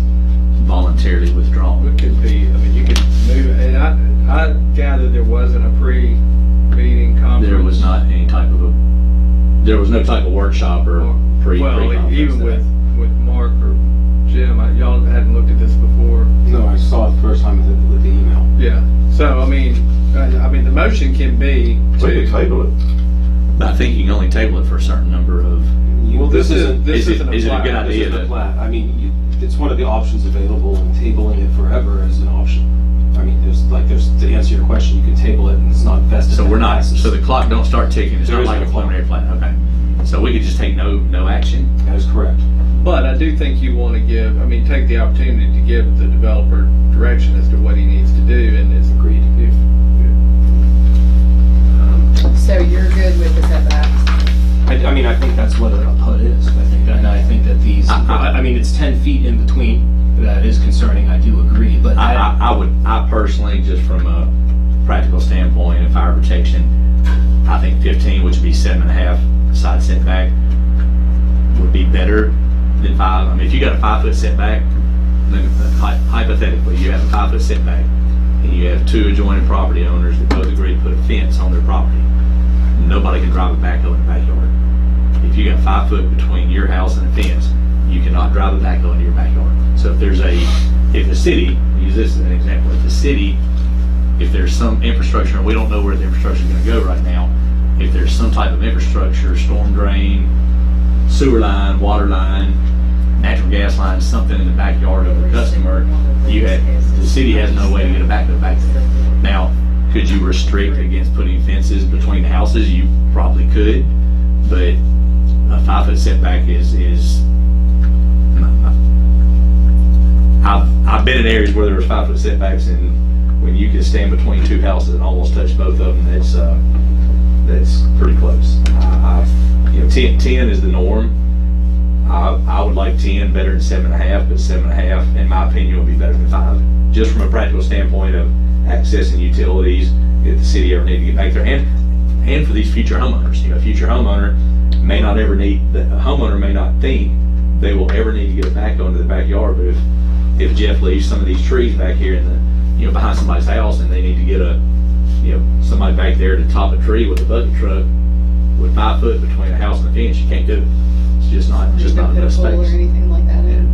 voluntarily withdrawn. It could be, I mean, you could move it, and I gathered there wasn't a pre-meeting conference. There was not any type of there was no type of workshop or Well, even with Mark or Jim, y'all hadn't looked at this before. No, I saw it the first time with the email. Yeah, so, I mean, the motion can be We to. could table it. But I think you can only table it for a certain number of. Well, this isn't Is it a a good plat. idea? This is a plat. I mean, it's one of the options available, and tabling it forever is an option. I mean, to answer your question, you can table it and it's not vested. So we're not. Passes. So the clock don't start ticking. It's There not is like no a clock. preliminary plat. Okay. So we could just take no action. That is correct. But I do think you want to take the opportunity to give the developer direction as to what he needs to do, and it's Agreed. So you're good with the setbacks? I mean, I think that's what a PUD is. I think that these. I mean, it's 10 feet in between. That is concerning. I do agree, but I personally, just from a practical standpoint of fire protection, I think 15, which would be 7.5 side setback, would be better than 5. I mean, if you got a 5 foot setback, then hypothetically, you have a 5 foot setback, and you have 2 adjoining property owners that both agree to put a fence on their property. Nobody can drive a backhoe in the backyard. If you got 5 foot between your house and a fence, you cannot drive a backhoe into your backyard. So if the city, use this as an example, if there's some infrastructure, and we don't know where the infrastructure is going to go right now, if there's some type of infrastructure, storm drain, sewer line, water line, natural gas line, something in the backyard of the customer, the city has no way to get a backhoe back there. Now, could you restrict against putting fences between the houses? You probably could, but a 5 foot setback is I've been in areas where there was 5 foot setbacks, and when you can stand between 2 houses and almost touch both of them, that's pretty close. 10 is the norm. I would like 10 better than 7.5, but 7.5, in my opinion, would be better than 5. Just from a practical standpoint of accessing utilities, if the city ever need to get back there, and for these future homeowners. A future homeowner may not think they will ever need to get a backhoe into the backyard, but if Jeff leaves some of these trees back here in the, behind somebody's house, and they need to get somebody back there to top a tree with a bucket truck with 5 foot between a house and a fence, you can't do it. It's just not Put enough a space. pool or anything like that in?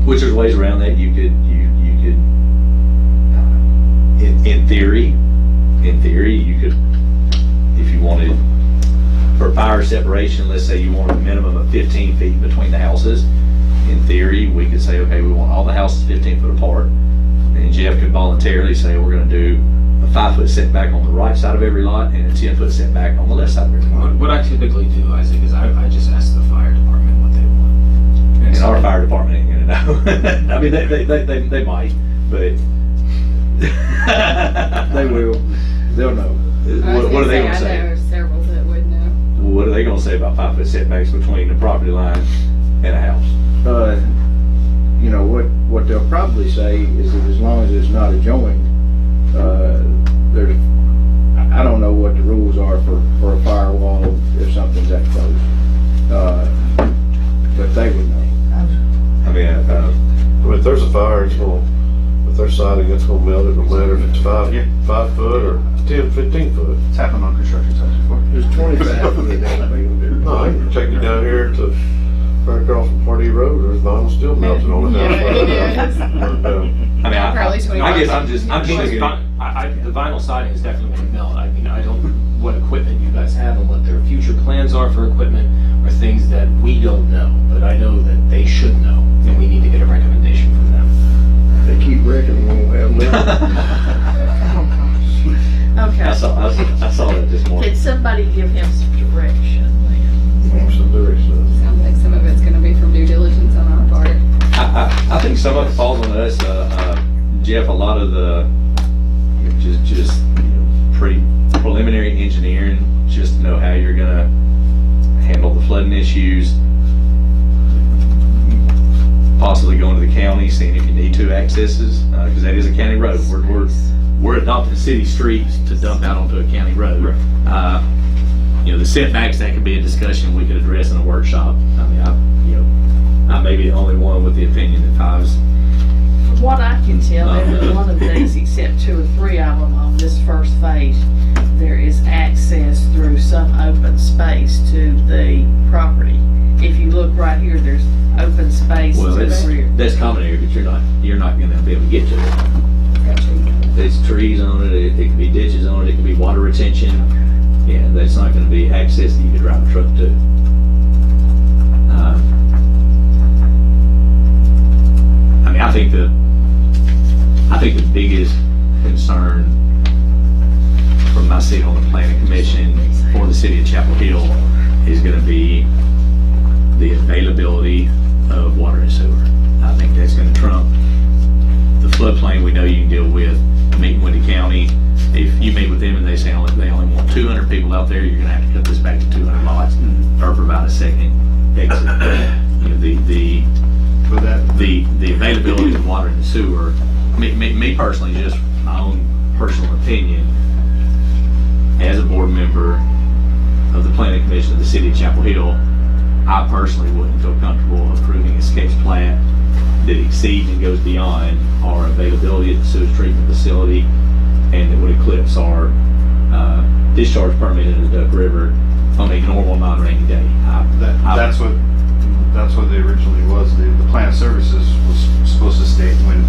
Which there's ways around that. You could in theory, you could, if you wanted, for fire separation, let's say you wanted a minimum of 15 feet between the houses. In theory, we could say, okay, we want all the houses 15 foot apart. And Jeff could voluntarily say, we're going to do a 5 foot setback on the right side of every lot and a 10 foot setback on the left side of every lot. What I typically do, Isaac, is I just ask the fire department what they want. And our fire department ain't gonna know. I mean, they might, but They will. They'll know. What are they gonna I say? know several that would know. What are they gonna say about 5 foot setbacks between the property line and a house? What they'll probably say is that as long as it's not adjoined, I don't know what the rules are for a firewall if something's that close. But they would know. I mean, I mean, if there's a fire, the with their siding, it's gonna melt it, no matter if it's Yeah. 5 foot or 10, 15 foot. It's happened on construction sites before. There's 25 of it, that thing will do. No, I can take you down here to, right across from Pardee Road, there's vinyl still melting on the Yeah, house. it is. I mean, Probably 25. I guess I'm just The vinyl siding is definitely going to melt. I mean, I don't, what equipment you guys have and what their future plans are for equipment are things that we don't know, but I know that they should know, and we need to get a recommendation from them. They keep wrecking, we won't have nothing. Okay. I saw that this morning. Can somebody give him some direction then? Some direction. Sounds like some of it's gonna be from due diligence on our part. I think some of it falls on us, Jeff. A lot of the just preliminary engineering, just to know how you're gonna handle the flooding issues. Possibly going to the county, seeing if you need two accesses, because that is a county road. We're adopting city streets to dump out onto a county road. The setbacks, that could be a discussion we could address in a workshop. I mean, I may be the only one with the opinion that ties. From what I can tell, every one of these, except 2 or 3 of them on this first phase, there is access through some open space to the property. If you look right here, there's open space to Well, the rear. that's common area, but you're not going to be able to get to it. There's trees on it. It could be ditches on it. It could be water retention. Yeah, that's not going to be access that you could drive a truck to. I mean, I think the biggest concern from my seat on the planning commission for the city of Chapel Hill is going to be the availability of water and sewer. I think that's going to trump the floodplain. We know you can deal with meeting with the county. If you meet with them and they say they only want 200 people out there, you're going to have to cut this back to 200 lots or provide a second exit. The availability of water and sewer. Me personally, just my own personal opinion, as a board member of the planning commission of the city of Chapel Hill, I personally wouldn't feel comfortable approving a sketch plat that exceeds and goes beyond our availability at the sewage treatment facility, and that would eclipse our discharge permit into the Duck River on a normal non-rainy day. That's what it originally was. The plan of services was supposed to state when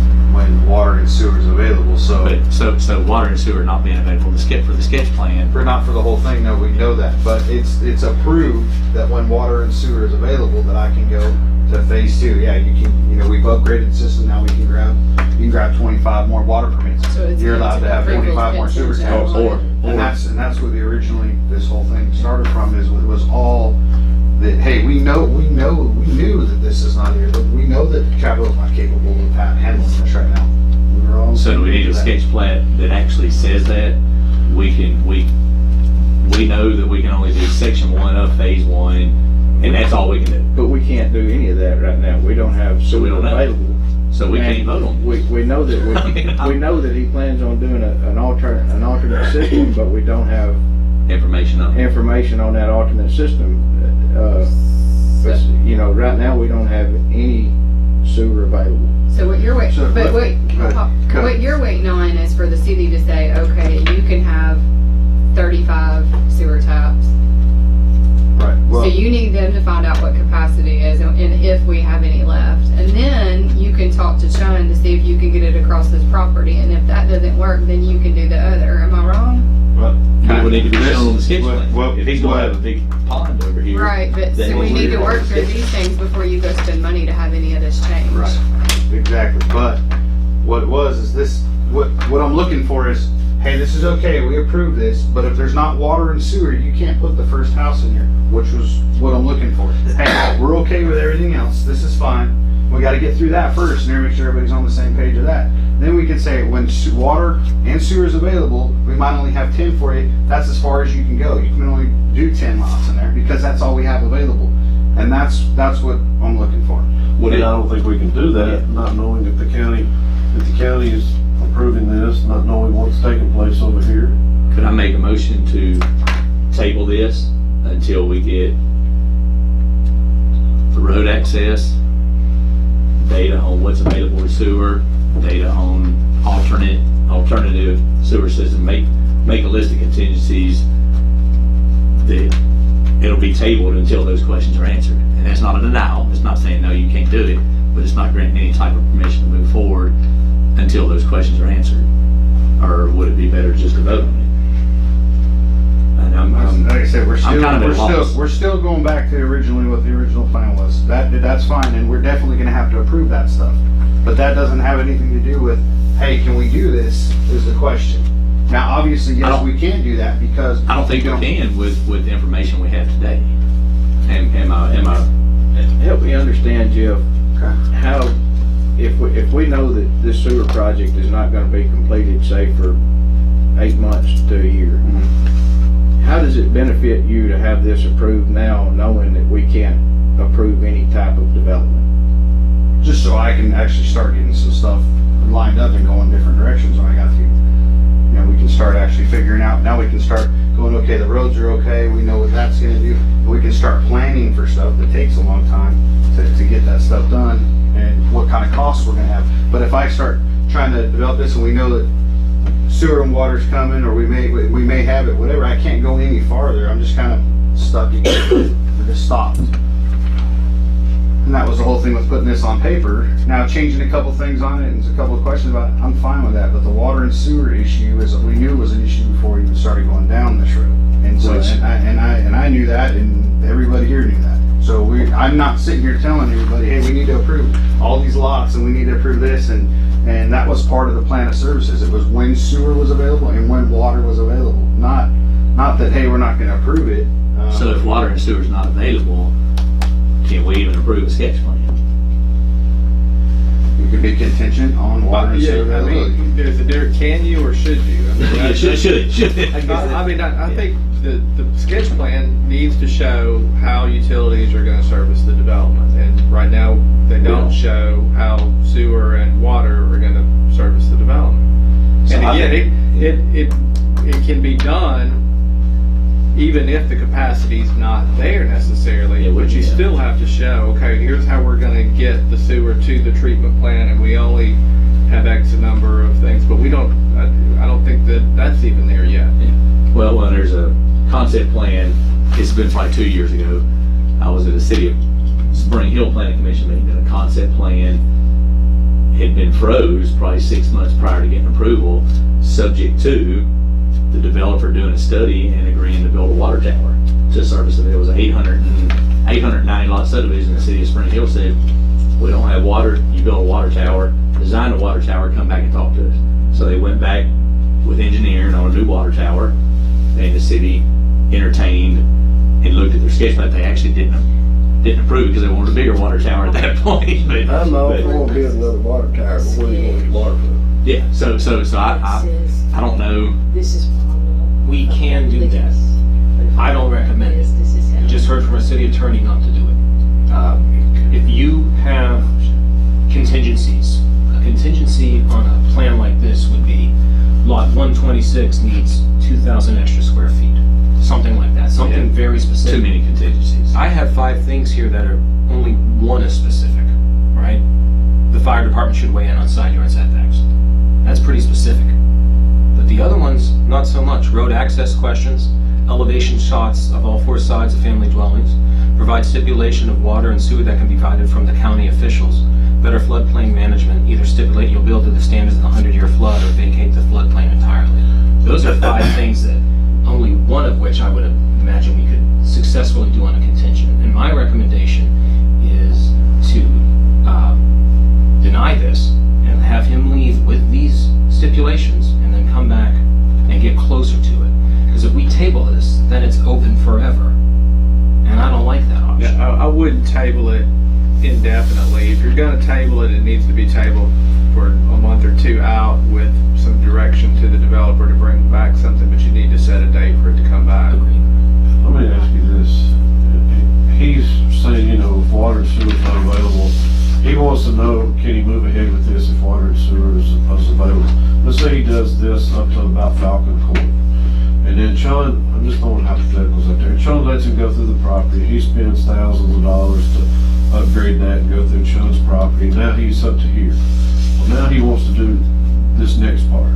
water and sewer is available, so. But so water and sewer not being available for the sketch plan. Not for the whole thing, no, we know that, but it's approved that when water and sewer is available, that I can go to phase 2. Yeah, you can, we've upgraded the system, now you can grab 25 more water permits. So it's You're allowed to have 45 more sewer taps. And that's where this whole thing started from, was all that, hey, we knew that this is not here, but we know that Chapel is not capable of handling this right now. We were all. So do we need a sketch plat that actually says that? We know that we can only do section 1 of phase 1, and that's all we can do. But we can't do any of that right now. We don't have we sewer don't know. available. So we can't And vote on it. We know that we know that he plans on doing an alternate system, but we don't have Information on it. information on that alternate system. But right now we don't have any sewer available. So what you're waiting, So, but but- wait, but- what you're waiting on is for the city to say, okay, you can have 35 sewer taps. Right, So well, you need them to find out what capacity is and if we have any left. And then you can talk to Chun to see if you can get it across his property. And if that doesn't work, then you can do the other. Am I wrong? It would need to be shown on the sketch Well, plan. If he's going to have a big pond over here. Right, but then so we need to work on the through sketch. these things before you go spend money to have any of this changed. right, exactly, but what it was is this, what I'm looking for is, hey, this is okay, we approve this, but if there's not water and sewer, you can't put the first house in here, which was what I'm looking for. Hey, we're okay with everything else, this is fine, we gotta get through that first, and make sure everybody's on the same page of that. Then we can say, when water and sewer is available, we might only have 10 for you, that's as far as you can go. You can only do 10 lots in there, because that's all we have available. And that's what I'm looking for. Would And it, I don't think we can do that, not knowing if the county is approving this, not knowing what's taking place over here. could I make a motion to table this until we get the road access, data on what's available with sewer, data on alternative sewer system, make a list of contingencies, that it'll be tabled until those questions are answered. And that's not a denial. It's not saying, no, you can't do it, but it's not granting any type of permission to move forward until those questions are answered. Or would it be better just to vote on it? And Like I said, I'm kind of at a loss. we're still going back to originally what the original plan was. That's fine, and we're definitely gonna have to approve that stuff. But that doesn't have anything to do with, hey, can we do this, is the question. Now, obviously, I yes, don't- we can do that because. I don't think we can with the information we have today. Am I? Help me understand, Jeff, Okay. how, if we know that this sewer project is not gonna be completed, say, for 8 months to a year, how does it benefit you to have this approved now, knowing that we can't approve any type of development? Just so I can actually start getting some stuff lined up and going different directions when I got to. You know, we can start actually figuring out, now we can start going, okay, the roads are okay, we know what that's gonna do. We can start planning for stuff that takes a long time to get that stuff done and what kind of costs we're gonna have. But if I start trying to develop this and we know that sewer and water's coming, or we may have it, whatever, I can't go any farther, I'm just kind of stuck again, or just stopped. And that was the whole thing with putting this on paper. Now changing a couple things on it and a couple of questions about it, I'm fine with that. But the water and sewer issue is we knew was an issue before we even started going down this road. And so, and I knew that, and everybody here knew that. So I'm not sitting here telling everybody, hey, we need to approve all these lots and we need to approve this, and that was part of the plan of services. It was when sewer was available and when water was available. Not that, hey, we're not going to approve it. So if water and sewer is not available, can we even approve a sketch plan? It could be contingent on water and sewer Yeah, I availability. mean, there's a difference, can you or should you? I mean, Yeah, that's- should. I think the sketch plan needs to show how utilities are gonna service the development. And right now, they don't show how sewer and water are gonna service the development. So And I again, it can be done even if the capacity's not there necessarily, It would but you be, yeah. still have to show, okay, here's how we're gonna get the sewer to the treatment plant, and we only have X number of things, but we don't, I don't think that that's even there yet. Well, when there's a concept plan, it's been probably 2 years ago. I was at a City of Spring Hill Planning Commission meeting, and a concept plan had been froze probably 6 months prior to getting approval, subject to the developer doing a study and agreeing to build a water tower to service it. It was a 890 lot subdivision. The City of Spring Hill said, we don't have water, you build a water tower, design a water tower, come back and talk to us. So they went back with engineering on a new water tower, and the city entertained and looked at their sketch plan. They actually didn't approve it because they wanted a bigger water tower at that point. But, I'm all for building another water tower, but where you want the water from? yeah, so I don't know. This is. We can do that. I don't recommend it. We just heard from a city attorney not to do it. If you have contingencies, a contingency on a plan like this would be lot 126 needs 2,000 extra square feet. Something like that, something Yeah. very specific. Too many contingencies. I have 5 things here that are only one is specific, right? The fire department should weigh in on side yard setbacks. That's pretty specific. But the other ones, not so much. Road access questions, elevation shots of all 4 sides of family dwellings, provide stipulation of water and sewer that can be provided from the county officials, better floodplain management, either stipulate you'll build to the standards of the 100-year flood or vacate the floodplain entirely. Those are 5 things that, only one of which I would imagine we could successfully do on a contingent. And my recommendation is to deny this and have him leave with these stipulations and then come back and get closer to it. Because if we table this, then it's open forever. And I don't like that option. Yeah, I wouldn't table it indefinitely. If you're gonna table it, it needs to be tabled for a month or 2 out with some direction to the developer to bring back something, but you need to set a date for it to come back. Agreed. Let me ask you this. He's saying, if water and sewer is not available, he wants to know, can he move ahead with this if water and sewer is available? Let's say he does this up to about Falcon Court. And then Sean, I'm just throwing hypotheticals out there. And Sean lets him go through the property. He spends thousands of dollars to upgrade that and go through Sean's property. Now he's up to here. Well, now he wants to do this next part.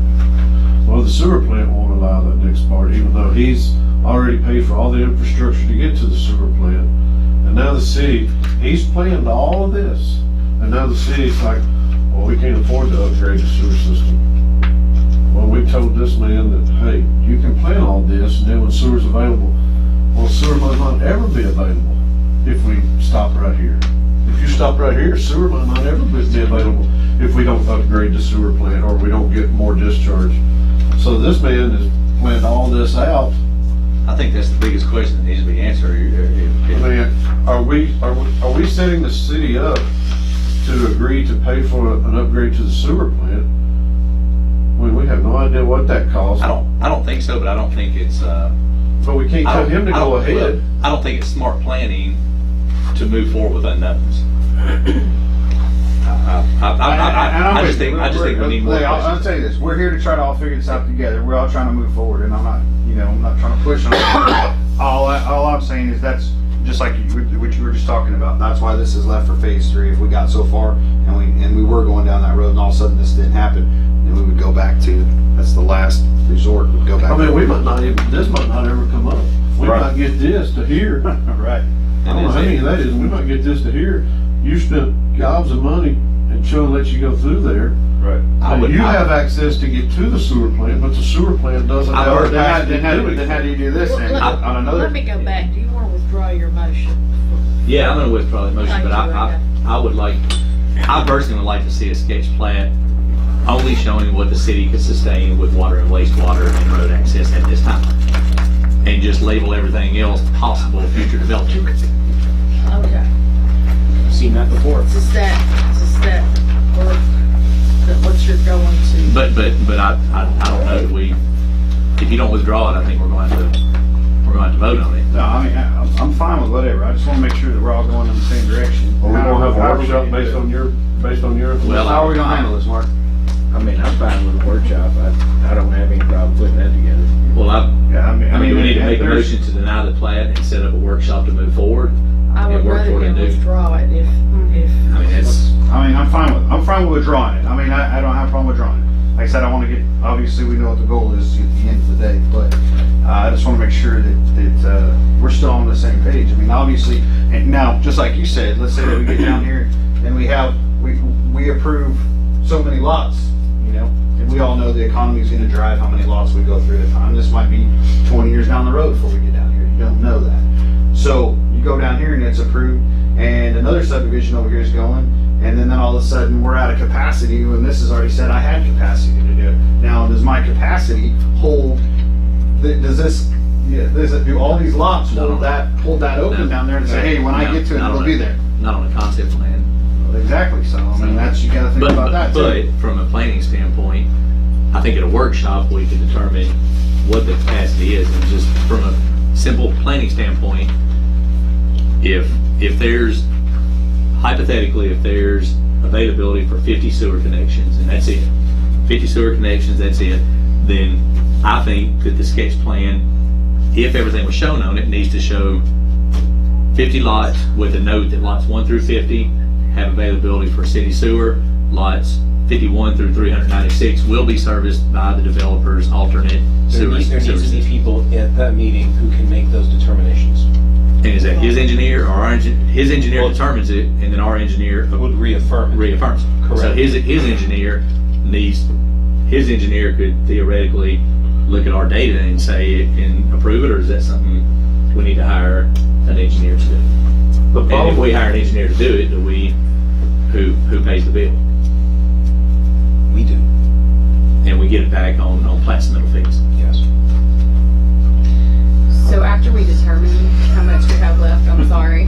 Well, the sewer plant won't allow that next part, even though he's already paid for all the infrastructure to get to the sewer plant. And now the city, he's planned all of this, and now the city's like, well, we can't afford to upgrade the sewer system. Well, we told this man that, hey, you can plan all this, and then when sewer's available, well, sewer might not ever be available if we stop right here. If you stop right here, sewer might not ever be available if we don't upgrade the sewer plant or we don't get more discharge. So this man has planned all this out. I think that's the biggest question that needs to be answered. I mean, are we setting the city up to agree to pay for an upgrade to the sewer plant when we have no idea what that costs? I don't think so, but I don't think it's, But we can't tell him to go ahead. I don't think it's smart planning to move forward with unknowns. I just think we need more I'll questions. tell you this, we're here to try to all figure this out together. We're all trying to move forward, and I'm not trying to push on it. All I'm saying is that's just like what you were just talking about. That's why this is left for phase 3. If we got so far and we were going down that road, and all of a sudden this didn't happen, then we would go back to, that's the last resort. We'd go back. I mean, this might not ever come up. We Right. might get this to here. Right. I don't know how many of that is. We might get this to here. You spent gobs of money and Cho let you go through there. Right. And you have access to get to the sewer plant, but the sewer plant doesn't have Then capacity to do how do it. you do this then? On another. Let me go back. Do you want to withdraw your motion? Yeah, I'm gonna withdraw the motion, Thank but you, I would like, I personally would like to see a sketch plat only showing what the city could sustain with water and wastewater and road access at this time. And just label everything else possible future development. Okay. I've seen that before. Does that work? That what you're going to? But I don't know if if you don't withdraw it, I think we're going to vote on it. No, I mean, I'm fine with whatever. I just want to make sure that we're all going in the same direction. Are we gonna have a However we workshop do based it. on your? Well, How are we gonna handle this, Mark? I mean, I'm fine with a workshop. I don't have any problem putting that together. Well, Yeah, I mean, do we need to make a there's- motion to deny the plat and set up a workshop to move forward? I would and work rather toward a him new- withdraw it if. I mean, that's, I mean, I'm fine with withdrawing it. I mean, I don't have a problem withdrawing it. Like I said, I want to get, obviously, we know what the goal is at the end of the day, but I just want to make sure that we're still on the same page. I mean, obviously, and now, just like you said, let's say that we get down here and we approve so many lots, and we all know the economy is going to drive how many lots we go through at a time. This might be 20 years down the road before we get down here. You don't know that. So you go down here and it's approved, and another subdivision over here is going, and then all of a sudden we're out of capacity when this is already said I had capacity to do it. Now, does my capacity hold, do all these lots No. hold that open No. down there and say, hey, when I get to it, Not it'll on be a- there? not on a concept plan. Exactly, so, I mean, you gotta think about that too. But from a planning standpoint, I think at a workshop, we can determine what the capacity is, and just from a simple planning standpoint, if there's, hypothetically, if there's availability for 50 sewer connections, and that's it, 50 sewer connections, that's it, then I think that the sketch plan, if everything was shown on it, needs to show 50 lots with a note that lots 1 through 50 have availability for city sewer, lots 51 through 396 will be serviced by the developer's alternate sewer There needs to be system. people at that meeting who can make those determinations. And is that his engineer or his engineer determines it, and then our engineer Would reaffirm it. reaffirms it? So Correct. his engineer could theoretically look at our data and say it and approve it, or is that something we need to hire an engineer to do? The And if problem, we hire an engineer to do it, who pays the bill? We do, And we get it back on plat submittal fees. yes. So after we determine how much we have left, I'm sorry,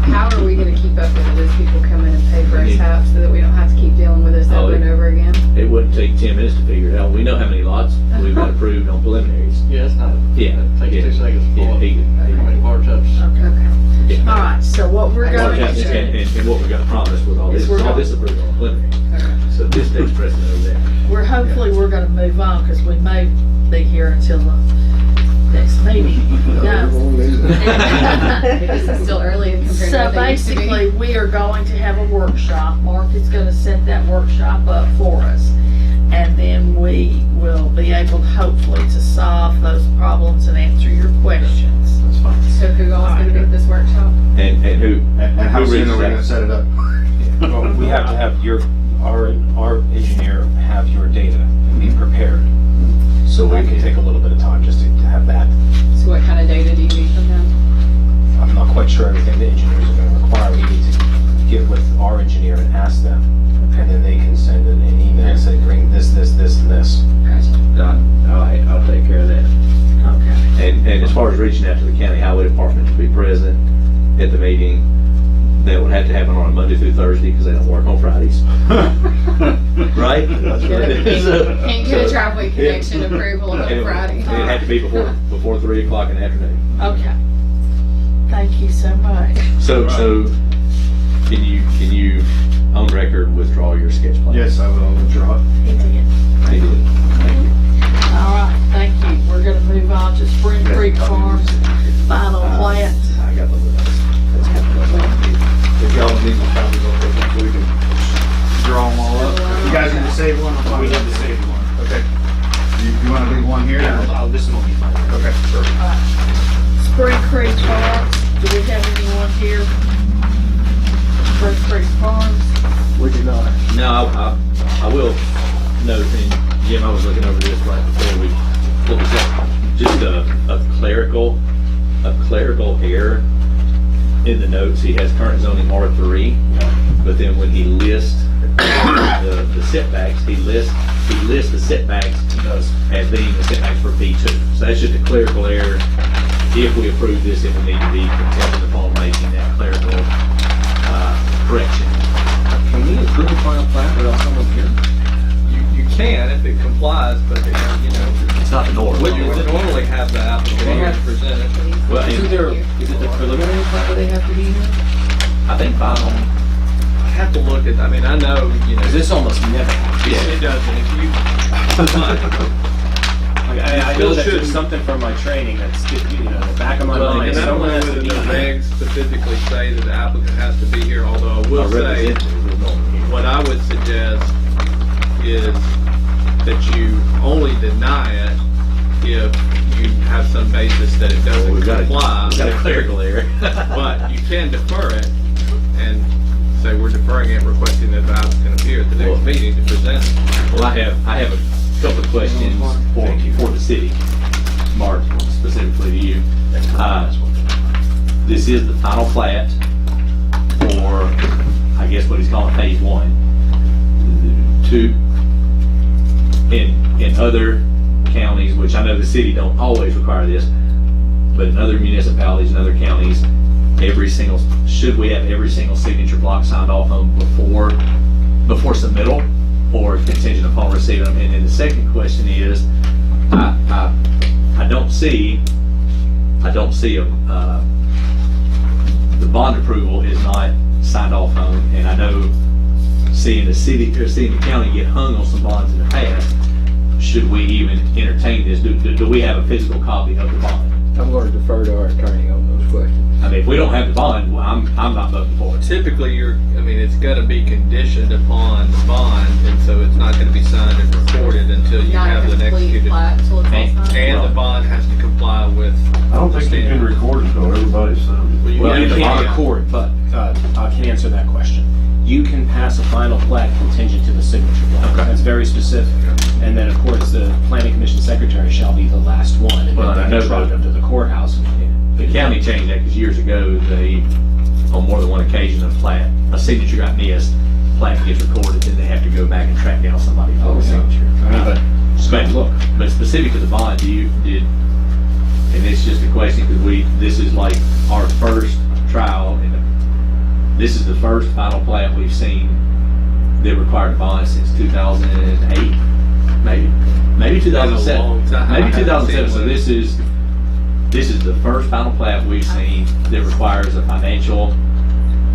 how are we gonna keep up with it as people come in and pay for us half so that we don't have to keep dealing with this Oh, over and over again? It wouldn't take 10 minutes to figure it out. We know how many lots we've got approved on preliminaries. Yeah, it's not. Yeah. It takes yeah, 2 seconds to yeah, pull up. he could- How many markups? Okay. yeah. All right. So what we're Well, going and, to and what we got promised with all this, Is we're all gonna- this approved on preliminary. So this takes precedent over there. we're hopefully we're going to move on because we may be here until the next meeting. No. This is still early compared to So what they used to be. basically, we are going to have a workshop. Mark is gonna set that workshop up for us. And then we will be able, hopefully, to solve those problems and answer your questions. That's fine. So who all's gonna be at this workshop? And who? And how who soon reaches are we out? gonna set it up? Well, we have to have our engineer have your data and be prepared. So it can take a little bit of time just to have that. So what kind of data do you need from them? I'm not quite sure everything the engineers are gonna require. We need to get with our engineer and ask them. And then they can send an email and say, bring this, and this. I'll take care of that. Okay. And as far as reaching out to the county highway department to be present at the meeting, that would have to happen on a Monday through Thursday because they don't work on Fridays. Right? Can't get a driveway connection approval on It'd Friday. have to be before 3 o'clock in the afternoon. Okay. Thank you so much. So can you on record withdraw your sketch plan? Yes, I will withdraw it. He did. Thank you. Thank you. All right, thank you. We're gonna move on to Spring Creek Farms final plat. I got one of those. That's happening. If y'all need to copy of it, we can draw them all up. You guys need to save one? We need to save one. Okay. You wanna leave one here? This one will be fine. Okay, perfect. Spring Creek Farms, do we have anyone here? Spring Creek Farms, We do not. No, I will note, and Jim, I was looking over this right before we, what was that? Just a clerical error in the notes. He has current zoning R3, but then when he lists the setbacks, he lists the setbacks as being the setbacks for B2. So that's just a clerical error. If we approve this, it will need to be contingent upon making that clerical correction. Can we approve the final plat without someone here? You can if it complies, but It's not the norm. you would normally have the applicant present it. Well, Is it the preliminary plat where they have to be here? I think final. I have to look at, I know, Because this almost never happens. it doesn't. If you, I Still know that shouldn't. there's something from my training that's, in the back of my Well, mind. and I don't Someone know has to whether be the here. regs specifically say that the applicant has to be here, although I will Our say, representative will normally be here. what I would suggest is that you only deny it if you have some basis that it doesn't We've got comply. a clerical error. But you can defer it and say we're deferring it, requesting that the applicant appear at the next Well- meeting to present it. Well, I have a couple of questions for the city, Mark, specifically to you. This is the final plat for, I guess what he's calling phase 1. In other counties, which I know the city don't always require this, but in other municipalities and other counties, should we have every single signature block signed off on before submittal, or contingent upon receiving them? And then the second question is, I don't see the bond approval is not signed off on, and I know seeing the county get hung on some bonds in the past, should we even entertain this? Do we have a physical copy of the bond? I'm going to defer to our attorney on those questions. I mean, if we don't have the bond, well, I'm not voting for it. Typically, it's gonna be conditioned upon the bond, and so it's not gonna be signed and recorded until you Not have a the complete executed. plat until it's all signed. And the bond has to comply with. I don't think you can record it though, everybody's signed. Well, you Well, can- you can't yeah. record, but I can answer that question. You can pass a final plat contingent to the signature block. Okay. That's very specific. And then, of course, the planning commission secretary shall be the last one, and Well, I then know they truck that. them to the courthouse. the county changed that because years ago, on more than one occasion, a signature got missed, plat gets recorded, then they have to go back and track down somebody for the signature. But specific to the bond, and it's just a question, because this is like our first trial, and this is the first final plat we've seen that required a bond since 2008, maybe 2007. long time. Maybe I haven't 2007, seen so one. this is the first final plat we've seen that requires a financial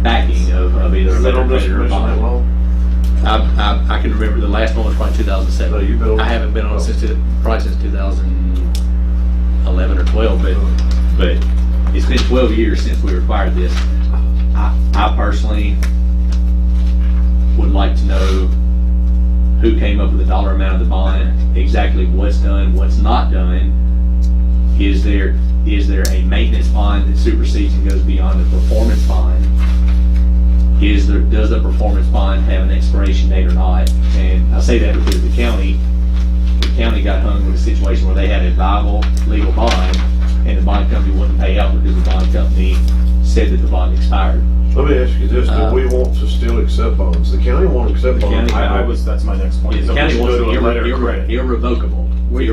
backing of either a Is that letter on of this credit or a commission that bond. long? I can remember the last one was probably 2007. So you've been on- I haven't been on it probably since 2011. 11 or 12, but it's been 12 years since we required this. I personally would like to know who came up with the dollar amount of the bond, exactly what's done, what's not done. Is there a maintenance bond that supersedes and goes beyond the performance bond? Does the performance bond have an expiration date or not? And I say that because the county got hung with a situation where they had a viable legal bond, and the bond company wouldn't pay out because the bond company said that the bond expired. Let me ask you this, do we want to still accept bonds? The county won't accept The bonds. county- that's my next point. The So we county should wants go to to a letter of credit. irrevocable. And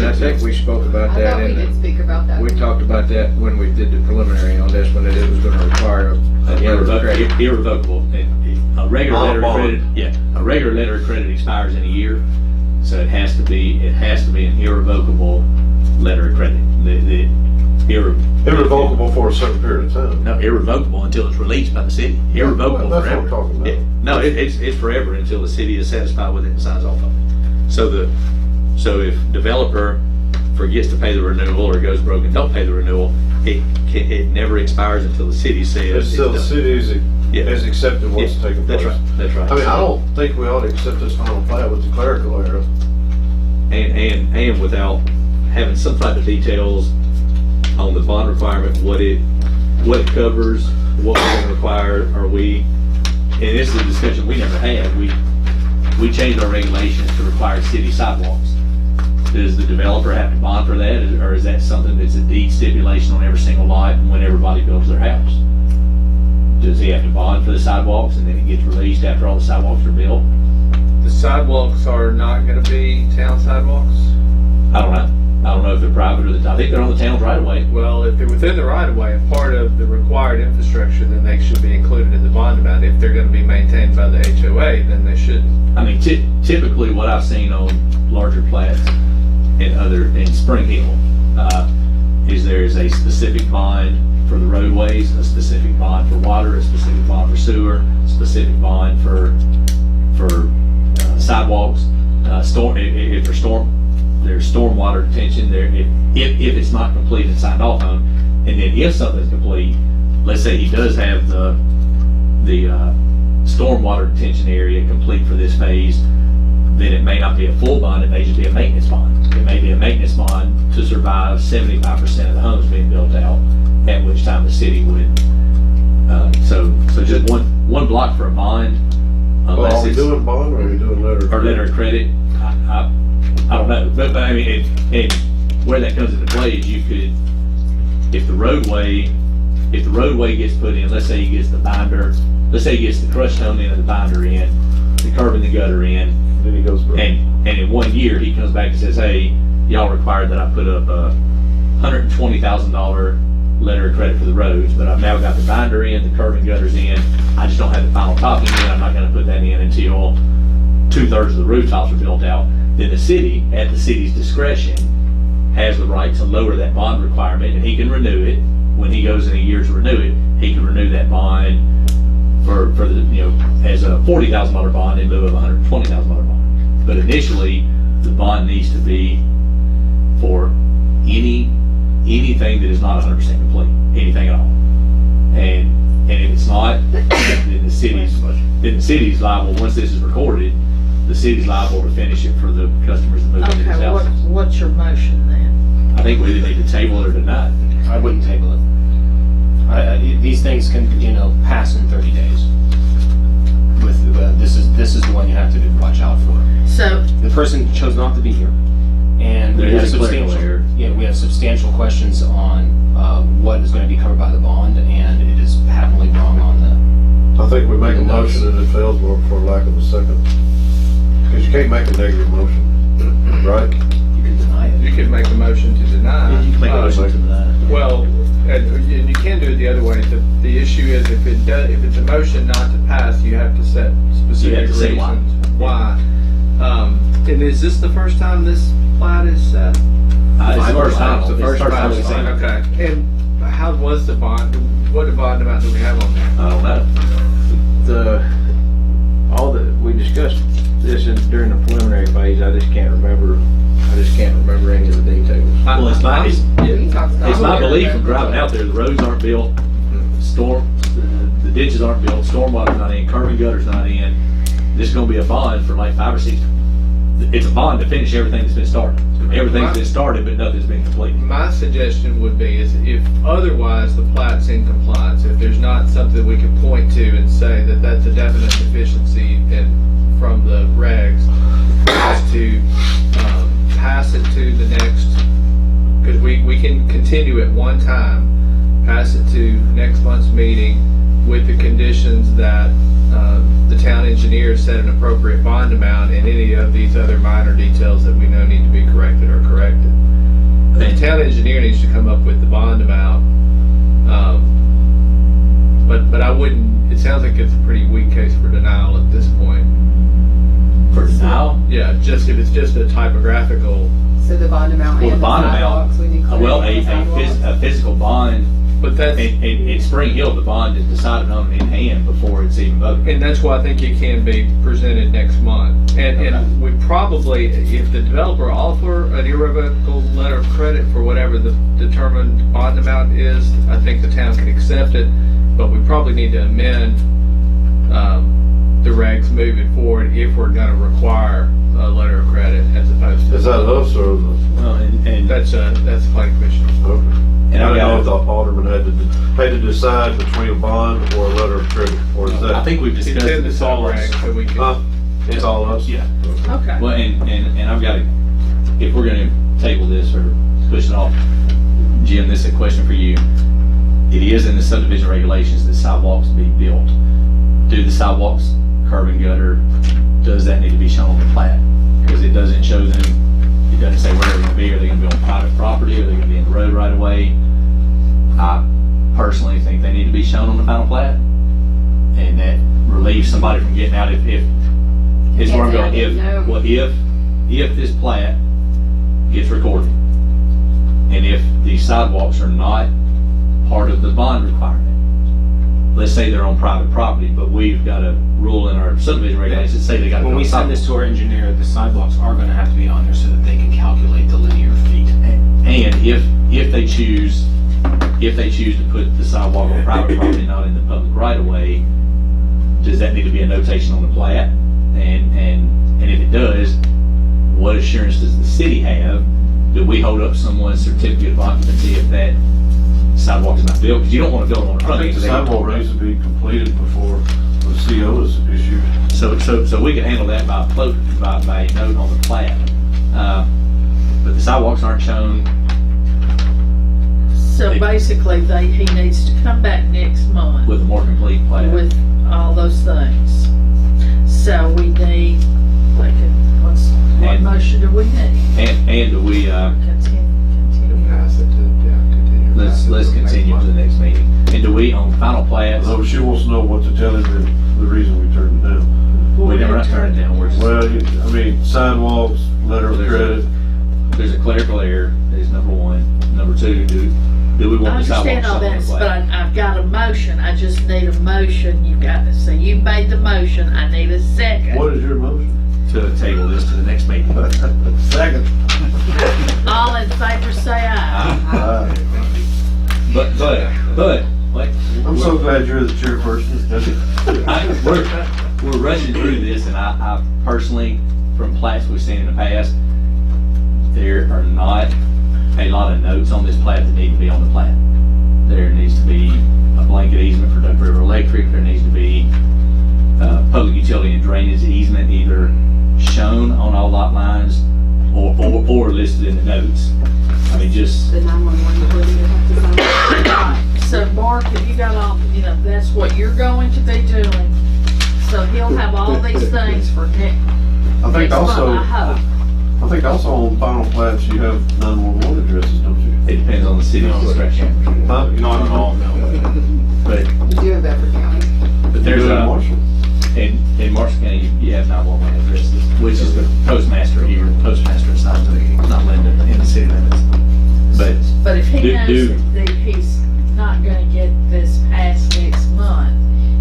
I think we spoke about I that thought we did speak about that. we talked about that when we did the preliminary on this one, that it was gonna require a letter of credit. Irrevocable. A regular Not a letter of bond. credit, a regular letter of credit expires in a year, so it has to be an irrevocable letter of credit. Irrevocable for a certain period of time. No, irrevocable until it's released by the city. Irrevocable That's what forever. I'm talking about. No, it's forever until the city is satisfied with it and signs off on it. So if developer forgets to pay the renewal or goes broke and don't pay the renewal, it never expires until the city says. It's till the done. city Yeah. has accepted what's Yeah, taking That's place. right, that's right. I mean, I don't think we ought to accept this final plat with the clerical error. And without having some type of details on the bond requirement, what it covers, what we're gonna require, and this is a discussion we never had, we changed our regulations to require city sidewalks. Does the developer have to bond for that, or is that something that's a deed stipulation on every single lot when everybody builds their house? Does he have to bond for the sidewalks and then it gets released after all the sidewalks are built? The sidewalks are not gonna be town sidewalks? I don't know. I don't know if they're private or I think they're on the town's right of way. Well, if they're within the right of way and part of the required infrastructure, then they should be included in the bond amount. If they're gonna be maintained by the HOA, then they shouldn't. I mean, typically what I've seen on larger plats in Spring Hill, is there's a specific bond for the roadways, a specific bond for water, a specific bond for sewer, a specific bond for sidewalks, there's stormwater detention there, if it's not complete and signed off on. And then if something's complete, let's say he does have the stormwater detention area complete for this phase, then it may not be a full bond, it may just be a maintenance bond. It may be a maintenance bond to survive 75% of the homes being built out, at which time the city would, so just one block for a bond, Well, are unless we it's, doing bond or are we doing letter? or letter of credit, I don't know, but I mean, and where that comes into play is you could, if the roadway gets put in, let's say he gets the binder, let's say he gets the crushed stone in and the binder in, the curb and the gutter in, Then he goes broke. and in 1 year, he comes back and says, hey, y'all required that I put up a $120,000 letter of credit for the roads, but I've now got the binder in, the curb and gutters in, I just don't have the final topping in, I'm not gonna put that in until 2/3 of the rooftops are built out. Then the city, at the city's discretion, has the right to lower that bond requirement, and he can renew it. When he goes in a year to renew it, he can renew that bond for the, as a $40,000 bond in lieu of a $120,000 bond. But initially, the bond needs to be for anything that is not 100% complete, anything at all. And if it's not, then the city's liable, once this is recorded, the city's liable to finish it for the customers that move into these Okay, houses. what's your motion then? I think we either need to table it or deny it. I wouldn't table it. These things can, pass in 30 days. With, this is the one you have to watch out for. So, The person chose not to be here, and There we have is a clerical substantial, error. we have substantial questions on what is going to be covered by the bond, and it is patently wrong on the. I think we make a motion and it fails for lack of a second. Because you can't make a negative motion, right? You can deny it. You can make a motion to deny. You can make a motion to deny it. Well, and you can do it the other way. The issue is if it's a motion not to pass, you have to set specific You have to say reasons why. why. And is this the first time this plat is set? It's the first time. It's the first time we've seen it. Okay. And how was the bond? What bond amount do we have on there? I don't know. We discussed this during the preliminary phase, I just can't remember any of the details. Well, it's my, We talked about it's my it. belief from driving out there, the roads aren't built, the ditches aren't built, stormwater's not in, curb and gutter's not in. This is gonna be a bond for like 5 or 6, it's a bond to finish everything that's been started. Everything's been started, but nothing's been completed. My suggestion would be is if otherwise the plat's in compliance, if there's not something we can point to and say that that's a definite deficiency and from the regs, is to pass it to the next, because we can continue at one time, pass it to next month's meeting with the conditions that the town engineer set an appropriate bond amount and any of these other minor details that we know need to be corrected are corrected. The town engineer needs to come up with the bond amount, but I wouldn't, it sounds like it's a pretty weak case for denial at this point. For now, Yeah, just if it's just a typographical, So the bond amount well, the and the bond sidewalks, we need amount, well, clarity on the sidewalks. a physical bond, but that's, in Spring Hill, the bond is decided on in hand before it's even voted. and that's why I think it can be presented next month. And we probably, if the developer offer an irrevocable letter of credit for whatever the determined bond amount is, I think the town can accept it, but we probably need to amend the regs moving forward if we're gonna require a letter of credit as opposed to. Is that us or the? Well, and That's planning commission. Okay. And I I didn't know got- if the alderman had to decide between a bond or a letter of credit, or is that? I think we've It's discussed in the this salt all. reg, so we Huh? can. It's all us? Yeah. Okay. Well, and I've got to, if we're gonna table this or push it off, Jim, this is a question for you. It is in the subdivision regulations that sidewalks be built. Do the sidewalks, curb and gutter, does that need to be shown on the plat? Because it doesn't show them, it doesn't say where they're gonna be. Are they gonna be on private property? Are they gonna be in the road right away? I personally think they need to be shown on the final plat. And that relieves somebody from getting out if it's where I'm going, if this plat gets recorded, and if the sidewalks are not part of the bond requirement, let's say they're on private property, but we've got a rule in our subdivision regulations that say they gotta be When on we send sidewalks. this to our engineer, the sidewalks are gonna have to be on there so that they can calculate the linear feet. And if they choose to put the sidewalk on private property, not in the public right of way, does that need to be a notation on the plat? And if it does, what assurance does the city have? Do we hold up someone's certificate of occupancy if that sidewalk is not built? Because you don't want to build on the I front. think the because they don't- sidewalk needs to be completed before the CO is issued. So we can handle that by a note on the plat. But the sidewalks aren't shown. So basically, he needs to come back next month With a more complete plat. with all those things. So we need, what And- motion do we need? And do we, Continue. Pass it to, continue. let's continue to the next meeting. And do we, on final plats, So she wants to know what to tell him the reason we turned it down. we never turn it down. We're just, Well, I mean, sidewalks, letter of credit. there's a clerical error, is number one. Number two, do we I want the sidewalks understand all shown on the that, but plat? I've got a motion, I just need a motion, so you made the motion, I need a second. What is your motion? To table this to the next meeting. Second. All in favor say aye. But, wait. I'm so glad you're the chairperson. We're rushing through this, and I personally, from plats we've seen in the past, there are not a lot of notes on this plat that need to be on the plat. There needs to be a blanket easement for Duck River Electric. There needs to be public utility and drainage easement either shown on all lot lines or listed in the notes. I mean, just, The 911 authority would have to sign. Right. So Mark, have you got all, that's what you're going to be doing. So he'll have all these things for next I think month, also, I hope. I think also on final plats, you have 911 addresses, don't you? it depends on the city's discretion. Huh? Not at all, no. But You do have Bedford County. there's You do it in a, Marshall. in Marshall County, you have 911 addresses, which is the postmaster here, the postmaster assigned to it, not Linda in the city limits. But if he knows do- that he's not gonna get this passed next month,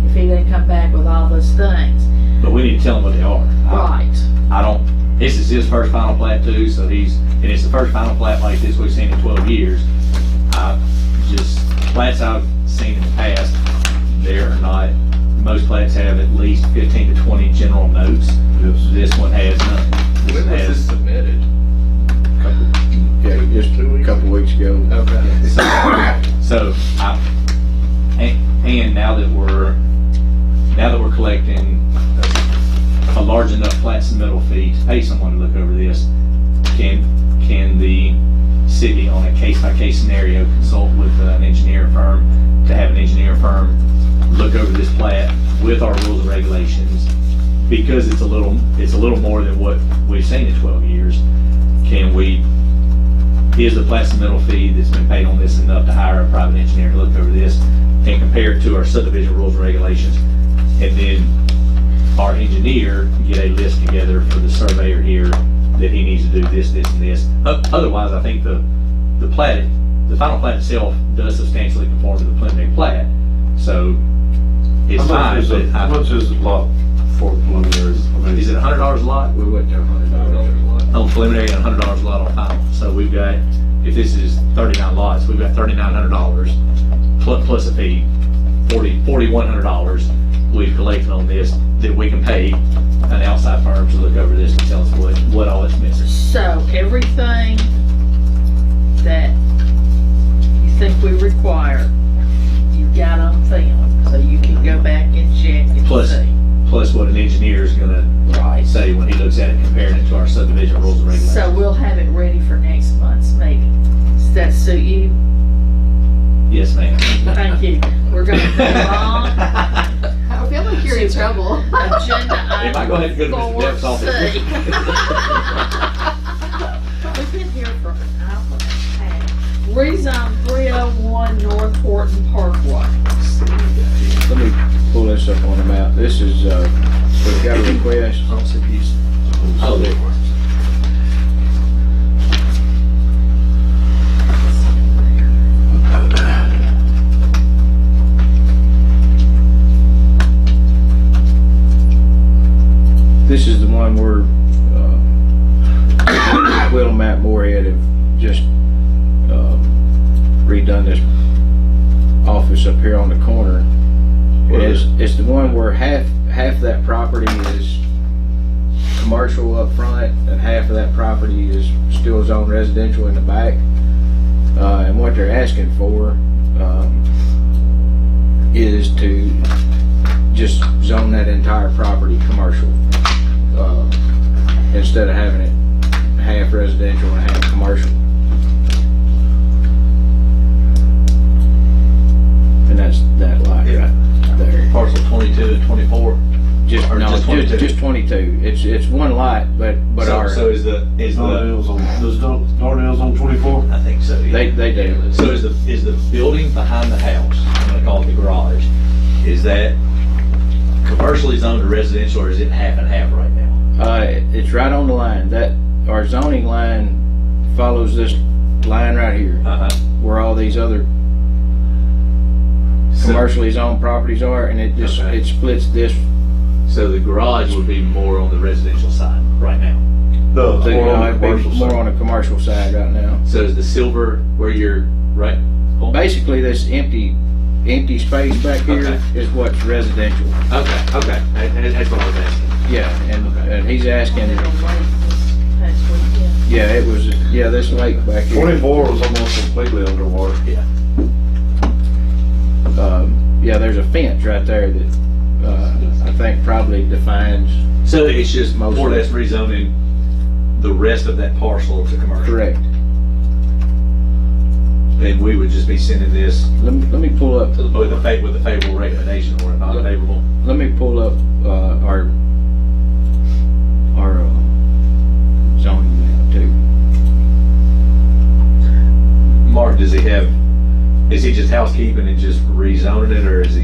if he doesn't come back with all those things, but we need to tell them what they are. right, I don't, this is his first final plat too, so and it's the first final plat like this we've seen in 12 years. Plats I've seen in the past, there are not, most plats have at least 15 to 20 general notes. Yes. This one has none. When was this submitted? Yeah, just a couple weeks ago. Okay. So, and now that we're collecting a large enough plat submittal fee to pay someone to look over this, can the city on a case-by-case scenario consult with an engineer firm to have an engineer firm look over this plat with our rules and regulations? Because it's a little more than what we've seen in 12 years. Is the plat submittal fee that's been paid on this enough to hire a private engineer to look over this and compare it to our subdivision rules and regulations? And then our engineer get a list together for the surveyor here that he needs to do this, this, and this. Otherwise, I think the final plat itself does substantially conform to the preliminary plat. So it's fine, but How much is a lot for preliminary? is it $100 a lot? We went there $100. On preliminary and $100 a lot on final. So we've got, if this is 39 lots, we've got $3,900 plus a fee, $4,100 we've collected on this that we can pay an outside firm to look over this and tell us what all it's missing. So everything that you think we require, you've got on film, so you can go back and check and see. Plus what an engineer is gonna say when he looks at it, comparing it to our subdivision rules and regulations. So we'll have it ready for next month's meeting. Does that suit you? Yes, ma'am. Thank you. We're gonna move on. I feel like you're in trouble. Agenda If I go ahead and go to Mr. Depp's office. 4C. We've been here for an hour and a half. Rezone 301 North Horton Parkway. Let me pull this up on the map. This is, we've got a request. Oh, there. This is the one where, Will and Matt Moorhead have just, redone this office up here on the corner. It's the one where half that property is commercial up front and half of that property is still zoned residential in the back. And what they're asking for, is to just zone that entire property commercial. Instead of having it half residential and half commercial. And that's that lot right there. Parcel 22 and 24. Just, Or no, just 22? just 22. It's one lot, but our, So is the Darnell's on 24? I think so. Yeah. they do. So is the building behind the house, I'm gonna call it the garage, is that commercially zoned to residential, or is it half and half right now? It's right on the line. That, our zoning line follows this line right here, Uh-huh. where all these other commercially zoned properties are, and it just, Okay. it splits this. So the garage would be more on the residential side right now. No, So, more on the it'd be commercial more side. on the commercial side right now. So is the silver where you're, right? Oh, Basically, this empty space back here Okay. is what's residential. Okay, that's what I was asking. Yeah, and he's asking, Been on late this past weekend. yeah, it was, yeah, this lake back here. 24 was almost completely underwater. Yeah. Yeah, there's a fence right there that, I think probably defines, So it's just more or Mostly. less rezoning the rest of that parcel to commercial. correct. And we would just be sending this Let me pull up, with a favorable recommendation or a non-favorable. let me pull up, our zoning map too. Mark, is he just housekeeping and just rezoning it, or does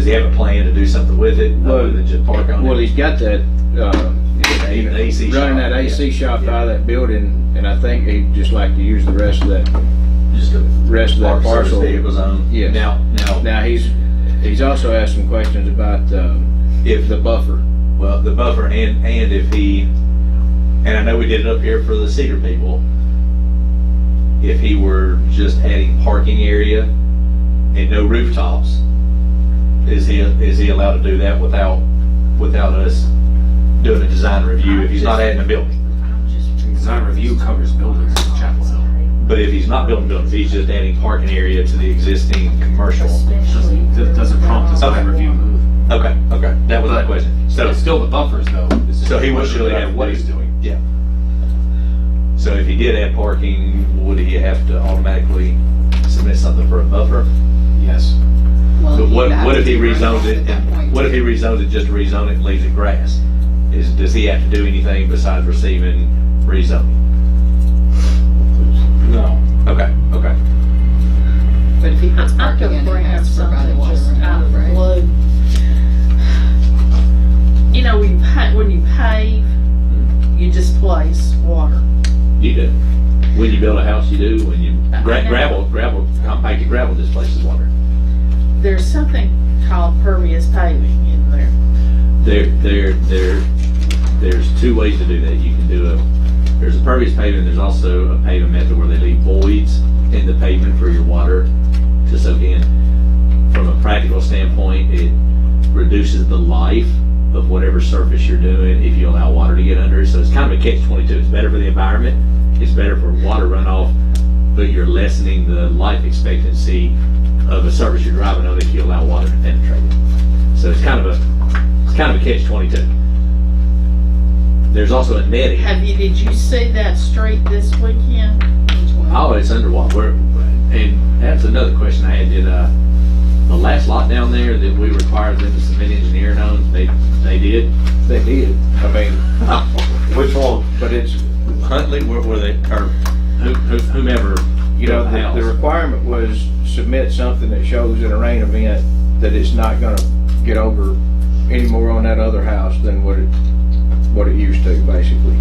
he have a plan to do something with it other than just park on it? Well, he's got that, The AC running shop, that AC yeah. shop Yeah. out of that building, and I think he'd just like to use the rest of that Just a parcel. service vehicle zone. Yes. Now, Now, he's also asked some questions about, if the buffer. well, the buffer and if he and I know we did it up here for the Cedar people, if he were just adding parking area and no rooftops, is he allowed to do that without us doing a design review if he's not adding a building? Design review covers buildings in Chapel Hill. But if he's not building buildings, he's just adding parking area to the existing commercial. Doesn't prompt design review move. Okay, that was my question. So it's still the buffers though. It's just So he would a question surely about have what he's doing. Yeah. So if he did add parking, would he have to automatically submit something for a buffer? Yes. Well, But you'd what have if to he do rezones it, at that and point. what if he rezones it just to rezone it and leaves it grass? Does he have to do anything besides receiving rezoning? No. Okay. But if he puts I parking could in, bring he up has to provide something water just and out of the right? blue. You know, when you pave, you displace water. You do. When you build a house, you do. When you I know. gravel, compacted gravel displaces water. There's something called pervious paving in there. There's two ways to do that. You can do there's a pervious paving, there's also a paving method where they leave voids in the pavement for your water to soak in. From a practical standpoint, it reduces the life of whatever surface you're doing if you allow water to get under it. So it's kind of a catch-22. It's better for the environment, it's better for water runoff, but you're lessening the life expectancy of a surface you're driving on if you allow water to penetrate it. So it's kind of a catch-22. There's also a netting. Did you see that street this weekend? Which one? Oh, it's underwater. And that's another question I had. Did the last lot down there that we required them to submit engineering on, they did? They did. I mean, Which one? but it's, Huntley, were they, or whomever, you know, built the house? the requirement was submit something that shows in a rain event that it's not gonna get over any more on that other house than what it used to, basically.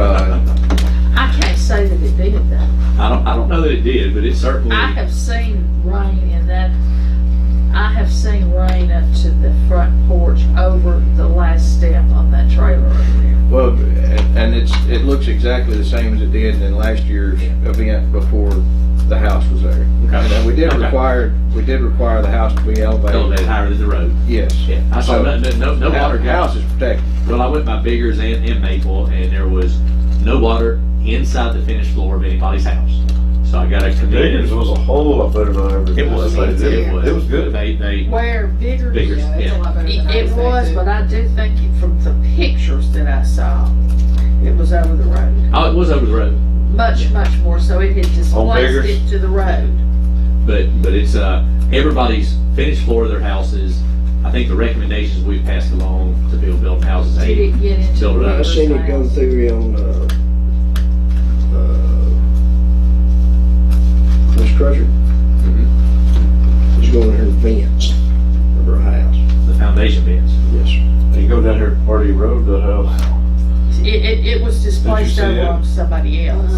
I can't say that it did though. I don't know that it did, but it certainly. I have seen rain in that. I have seen rain up to the front porch over the last step on that trailer over there. Well, and it looks exactly the same as it did in last year's event before the house was there. And we did Okay. require the house to be Elevated elevated. higher than the road. Yes. Yeah, I saw So, no water. The house is protected. Well, I went by Biggers and Maple, and there was no water inside the finished floor of anybody's house. So I got to commend. Diggers was a whole lot better than I ever. It was. It It was good. They Where bigger. Biggers, Yeah, it's a yeah. lot better than I It was, expected. but I do think from the pictures that I saw, it was over the road. Oh, it was over the road. Much more, so it had displaced Biggers? it to the road. But it's everybody's finished floor of their houses. I think the recommendations we passed along to building houses. Did Hey, it get into Build it the up. I neighbor's seen it go house? through on, Miss Crusher. It's going in her fence of her house. the foundation beds. Yes. You go down here to Party Road, that house, It was displaced see over it? on somebody else.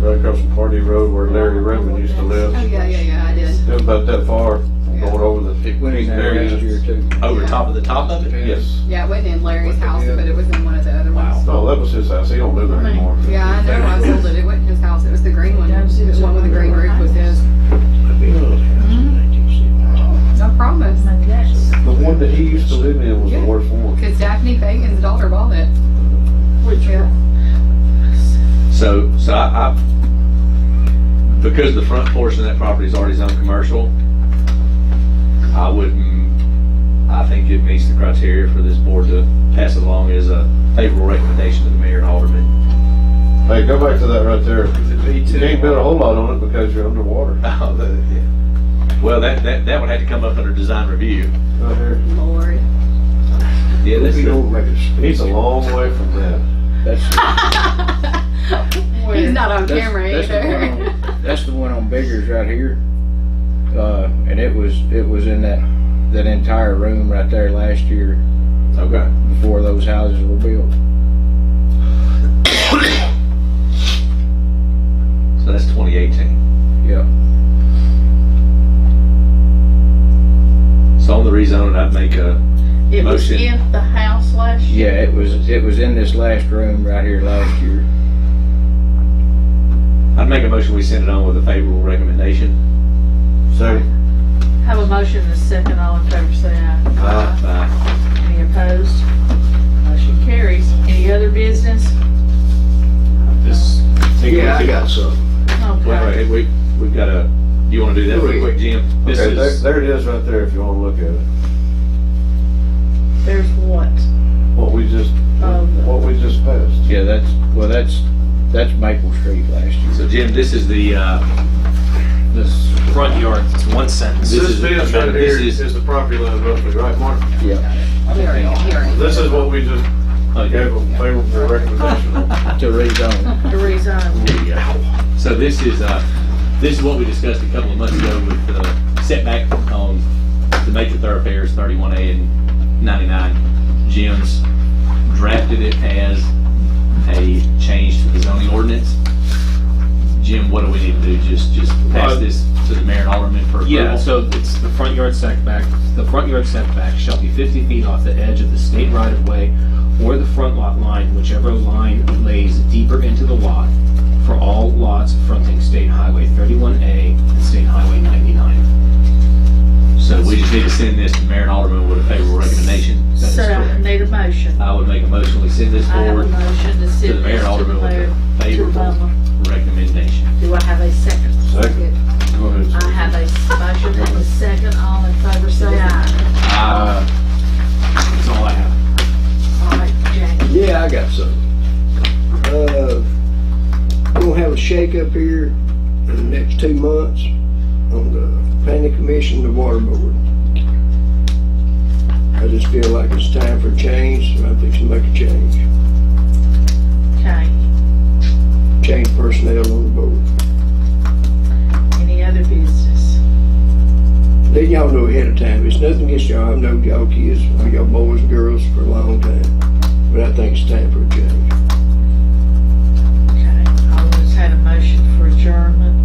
right across from Party Road where Larry Redmond used to live. Oh, yeah, I did. It was about that far, going over the. It went in there There last it is. year too. Over top of the top of it. Yes. Yeah, it wasn't in Larry's house, but it was in one of the other ones. No, that was his house. He don't live there anymore. Yeah, I know, I sold it. It wasn't his house. It was the green one. The one with the green roof was his. No promise. The one that he used to live in was the Yeah. worst one. Because Daphne Fagan's daughter bought it. Which Yeah. So I because the front portion of that property is already zoned commercial, I think it meets the criteria for this board to pass it along as a favorable recommendation to the mayor and alderman. Hey, go back to that right there. You can't build a whole lot on it because you're underwater. Well, that would have to come up under design review. Right here. Lord. Yeah, that's We don't make it He's a long way from that. He's not on That's- camera that's the either. one on- That's the one on Biggers right here. And it was in that entire room right there last year okay. before those houses were built. So that's 2018. Yeah. So on the rezone it, I'd make a It was motion. in the house last year? Yeah, it was in this last room right here last year. I'd make a motion, we send it on with a favorable recommendation. So, Have a motion and a second, all in favor say aye. Aye. Any opposed? Motion carries. Any other business? This. Yeah, I got some. Okay. Wait, we've got a, you wanna do that real quick, Jim? This okay, is, there it is right there if you wanna look at it. There's what? What we just passed. Yeah, that's Maple Street last year. so Jim, this is the, This front yard, it's one sentence. This fence right here this is the property line roughly, right, Mark? Yeah, This is what we just okay. gave a favorable recommendation on. to rezone. The rezone. So this is what we discussed a couple of months ago with the setback on the major thoroughfares, 31A and 99. Jim's drafted it as a change to the zoning ordinance. Jim, what do we need to do? Just pass this to the mayor and alderman for approval? Yeah, so it's the front yard setback. The front yard setback shall be 50 feet off the edge of the state right-of-way or the front lot line, whichever line lays deeper into the lot, for all lots fronting State Highway 31A and State Highway 99. So we just need to send this to mayor and alderman with a favorable recommendation. So I need a motion. I would make a motion, we send this I have a forward motion to to send the mayor this and to the alderman with mayor. a favorable recommendation. Do I have a second? Second. Go ahead. I have a motion and a second. All in favor say aye. That's all I have. All right, Jackie. Yeah, I got some. We're gonna have a shake-up here in the next 2 months on the planning commission, the water board. I just feel like it's time for a change, so I'm fixing to make a change. Okay. Change personnel on the board. Any other business? Let y'all know ahead of time. It's nothing against y'all. I've known y'all kids, y'all boys and girls for a long time. But I think it's time for a change. Okay. Always had a motion for adjournment.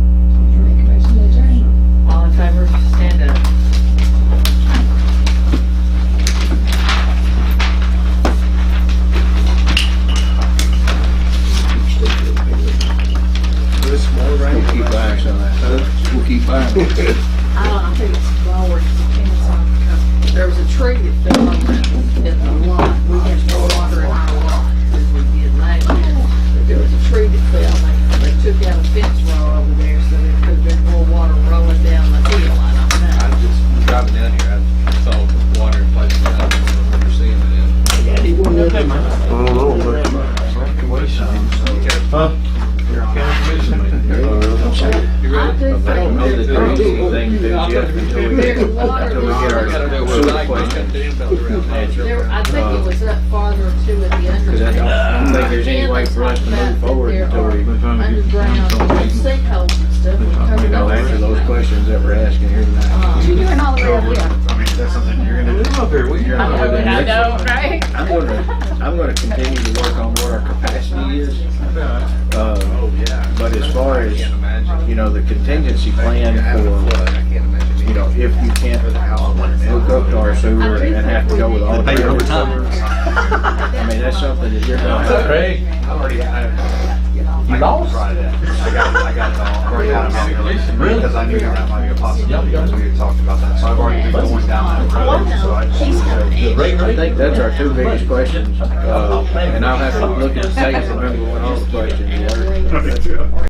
All in favor, stand up. We'll keep buying some of that. We'll keep buying. I think it's forward, depends on, there was a tree that fell on that, in the lot, we had no water in our lot, as we did last year. But there was a tree that fell, they took out a fence raw over there, so there could have been more water rolling down the hill, I don't know. just driving down here, I saw water in places I don't remember seeing it in. Yeah, he wanted to- I don't know, but. Huh? You I do I don't know that think there is anything to do yet until we there's get water. our sewer question There, I think it was up farther to at the Because I underground. don't think there's any way for us to move forward until we, Underground sinkholes and stuff. We covered you know, answer those. those questions that we're asking here tonight. You're doing all the way up here. I mean, that's something you're gonna do. I know, right? I'm gonna continue to work on what our capacity is. But as far as, you know, the contingency plan for, you know, if you can't hook up to our sewer and have to go with all the Pay your overtime. I mean, that's something that you're gonna have. Craig, I already have. You lost? I got it all. Really? Because I knew that might be a possibility, because we had talked about that, so I've already been going down that road, so I just. I think that's our two biggest questions, and I'll have to look at the tapes and remember what all the questions were.